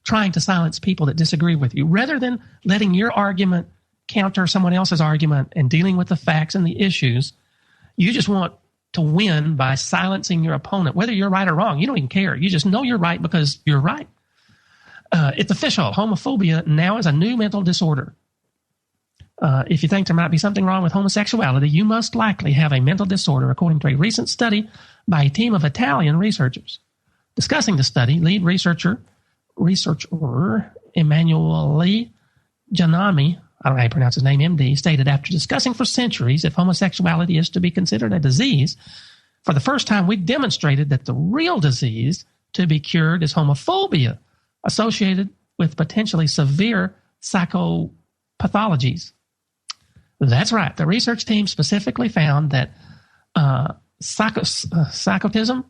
trying to silence people that disagree with you, rather than letting your argument counter someone else's argument and dealing with the facts and the issues, you just want to win by silencing your opponent, whether you're right or wrong. You don't even care. You just know you're right because you're right. It's official. Homophobia now is a new mental disorder. If you think there might be something wrong with homosexuality, you must likely have a mental disorder, according to a recent study by a team of Italian researchers. Discussing the study, lead researcher Emanuele Giannami, I don't know how you pronounce his name, MD, stated after discussing for centuries if homosexuality is to be considered a disease, for the first time we demonstrated that the real disease to be cured is homophobia, associated with potentially severe psychopathologies. That's right. The research team specifically found that psychotism,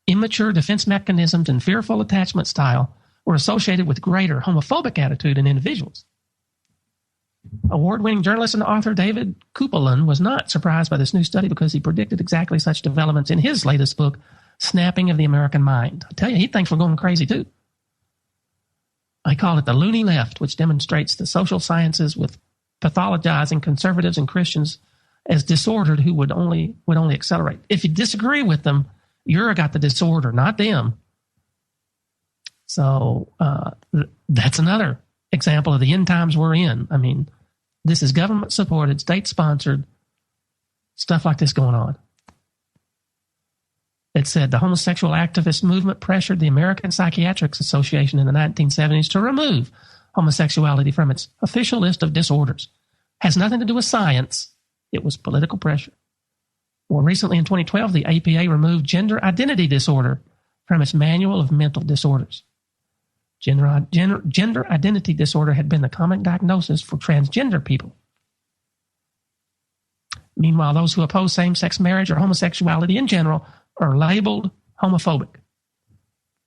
immature defense mechanisms, and fearful attachment style were associated with greater homophobic attitude in individuals. Award-winning journalist and author David Kupelin was not surprised by this new study because he predicted exactly such developments in his latest book, Snapping of the American Mind. I tell you, he thinks we're going crazy too. I call it the loony left, which demonstrates the social sciences with pathologizing conservatives and Christians as disordered who would only accelerate. If you disagree with them, you're got the disorder, not them. So that's another example of the end times we're in. I mean, this is government-supported, state-sponsored stuff like this going on. It said the homosexual activist movement pressured the American Psychiatric Association in the 1970s to remove homosexuality from its official list of disorders. Has nothing to do with science. It was political pressure. More recently, in 2012, the APA removed gender identity disorder from its manual of mental disorders. Gender identity disorder had been the common diagnosis for transgender people. Meanwhile, those who oppose same-sex marriage or homosexuality in general are labeled homophobic,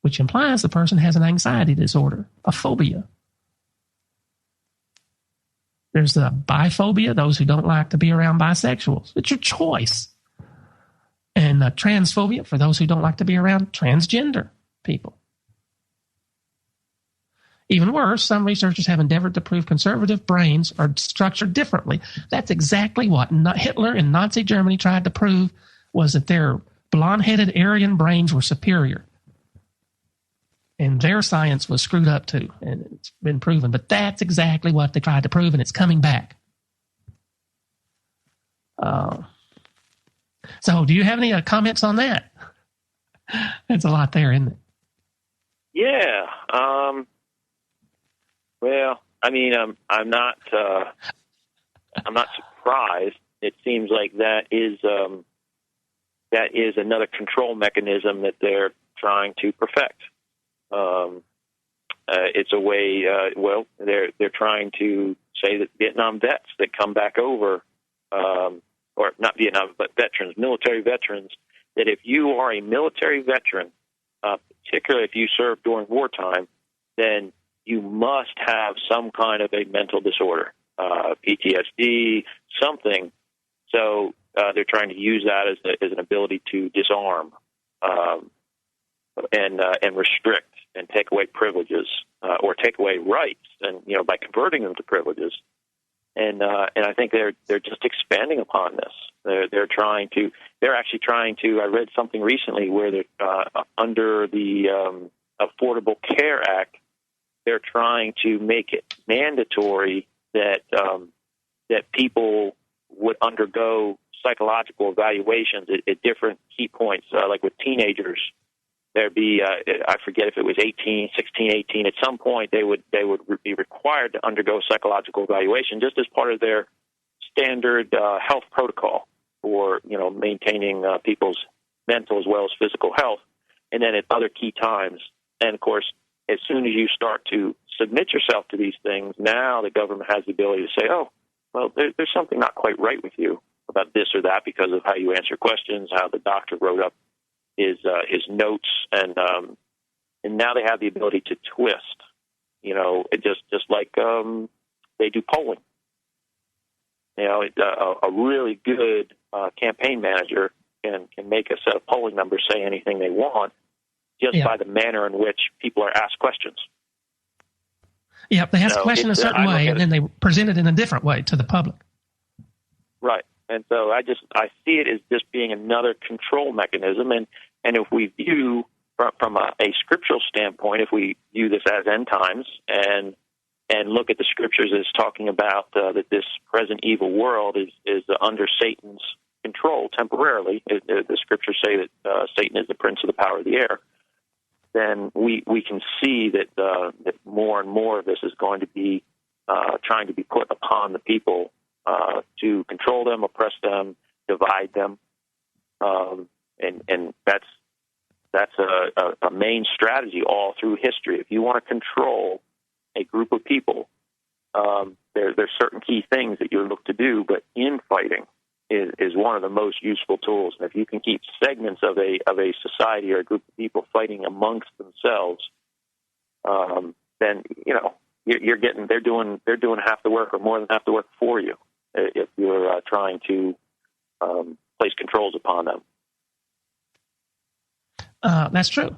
which implies the person has an anxiety disorder, a phobia. There's the biphobia, those who don't like to be around bisexuals. It's your choice. And transphobia, for those who don't like to be around transgender people. Even worse, some researchers have endeavored to prove conservative brains are structured differently. That's exactly what Hitler and Nazi Germany tried to prove, was that their blonde-headed Aryan brains were superior. And their science was screwed up too, and it's been proven. But that's exactly what they tried to prove, and it's coming back. So do you have any comments on that? That's a lot there, isn't it? Yeah. Well, I mean, I'm not surprised. It seems like that is another control mechanism that they're trying to perfect. It's a way. They're trying to say that Vietnam vets that come back over or not Vietnam, but veterans, military veterans, that if you are a military veteran, particularly if you served during wartime, then you must have some kind of a mental disorder, PTSD, something. So they're trying to use that as an ability to disarm and restrict and take away privileges or take away rights, and by converting them to privileges. And I think they're just expanding upon this. They're actually trying to. I read something recently where they're under the Affordable Care Act, they're trying to make it mandatory that people would undergo psychological evaluations at different key points, like with teenagers. There'd be, I forget if it was 16, 18. At some point, they would be required to undergo psychological evaluation just as part of their standard health protocol for maintaining people's mental as well as physical health. And then at other key times, and of course, as soon as you start to submit yourself to these things, now the government has the ability to say, "Oh, well, there's something not quite right with you about this or that because of how you answer questions, how the doctor wrote up his notes," and now they have the ability to twist, just like they do polling. A really good campaign manager can make a set of polling numbers say anything they want just by the manner in which people are asked questions. Yeah, they ask a question a certain way, and then they present it in a different way to the public. Right. And so I see it as just being another control mechanism. And if we view from a scriptural standpoint, if we view this as end times and look at the scriptures as talking about that this present evil world is under Satan's control temporarily, the scriptures say that Satan is the prince of the power of the air, then we can see that more and more of this is going to be trying to be put upon the people to control them, oppress them, divide them, and that's a main strategy all through history. If you want to control a group of people, there's certain key things that you look to do, but infighting is one of the most useful tools. And if you can keep segments of a society or a group of people fighting amongst themselves, then they're doing half the work or more than half the work for you if you're trying to place controls upon them. That's true.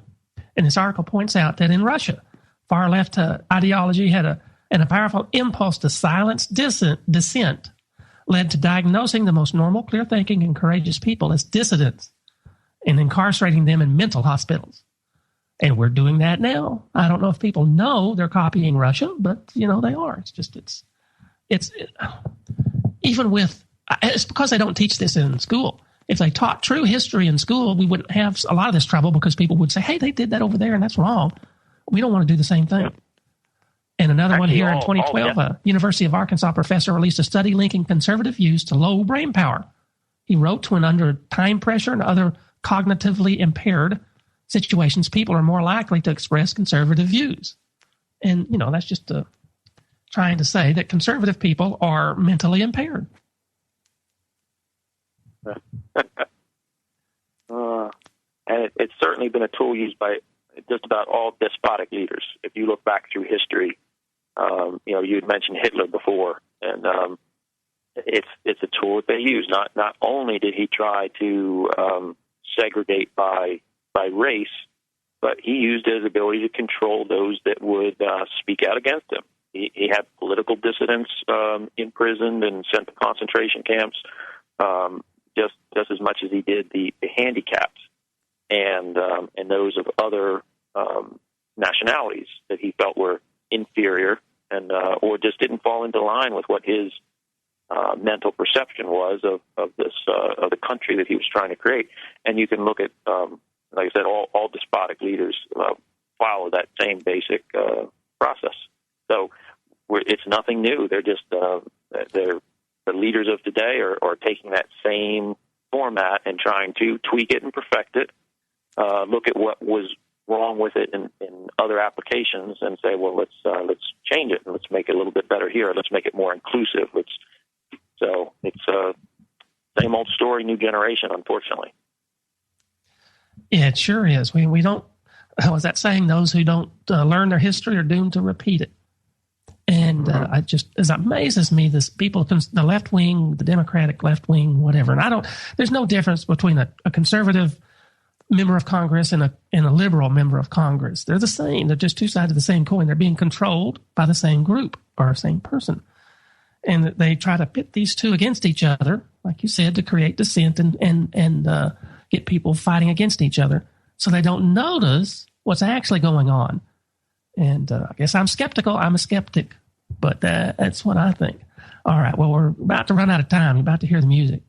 And this article points out that in Russia, far-left ideology had a powerful impulse to silence dissent, led to diagnosing the most normal, clear-thinking, and courageous people as dissidents and incarcerating them in mental hospitals. And we're doing that now. I don't know if people know they're copying Russia, but, they are. It's because they don't teach this in school. If they taught true history in school, we wouldn't have a lot of this trouble because people would say, hey, they did that over there and that's wrong. We don't want to do the same thing. And another one here in 2012, a University of Arkansas professor released a study linking conservative views to low brain power. He wrote, when under time pressure and other cognitively impaired situations, people are more likely to express conservative views. And, that's just trying to say that conservative people are mentally impaired. And it's certainly been a tool used by just about all despotic leaders. If you look back through history, you had mentioned Hitler before, and it's a tool that they use. Not only did he try to segregate by race, but he used his ability to control those that would speak out against him. He had political dissidents imprisoned and sent to concentration camps, just as much as he did the handicapped and those of other nationalities that he felt were inferior and or just didn't fall into line with what his mental perception was of the country that he was trying to create. And you can look at, like I said, all despotic leaders follow that same basic process. So it's nothing new. They're just the leaders of today are taking that same format and trying to tweak it and perfect it. Look at what was wrong with it in other applications and say, well, let's change it and let's make it a little bit better here. Let's make it more inclusive. So it's same old story, new generation, unfortunately. Yeah, it sure is. We don't, how was that saying? Those who don't learn their history are doomed to repeat it. And it amazes me, this people, the left wing, the Democratic left wing, whatever. And there's no difference between a conservative member of Congress and a liberal member of Congress. They're the same. They're just two sides of the same coin. They're being controlled by the same group or same person. And they try to pit these two against each other, like you said, to create dissent and get people fighting against each other so they don't notice what's actually going on. And I guess I'm skeptical. I'm a skeptic, but that's what I think. All right. Well, we're about to run out of time. You're about to hear the music.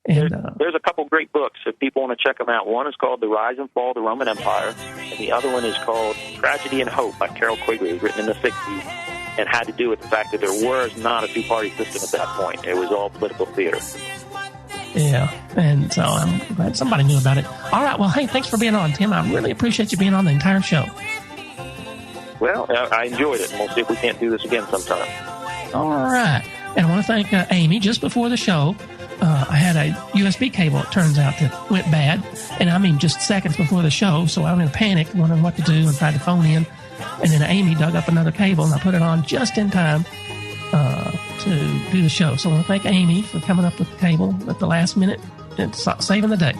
And there's a couple great books if people want to check them out. One is called The Rise and Fall of the Roman Empire, and the other one is called Tragedy and Hope by Carol Quigley. It was written in the 60s and had to do with the fact that there was not a two-party system at that point. It was all political theater. Yeah, and so I'm glad somebody knew about it. All right. Well, hey, thanks for being on, Tim. I really appreciate you being on the entire show. Well, I enjoyed it, and we'll see if we can't do this again sometime. All right. And I want to thank Amy. Just before the show, I had a USB cable, it turns out, that went bad. And I mean, just seconds before the show. So I was in a panic, wondering what to do, and tried to phone in. And then Amy dug up another cable, and I put it on just in time to do the show. So I want to thank Amy for coming up with the cable at the last minute and saving the day.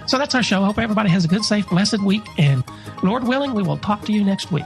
So that's our show. I hope everybody has a good, safe, blessed week. And Lord willing, we will talk to you next week.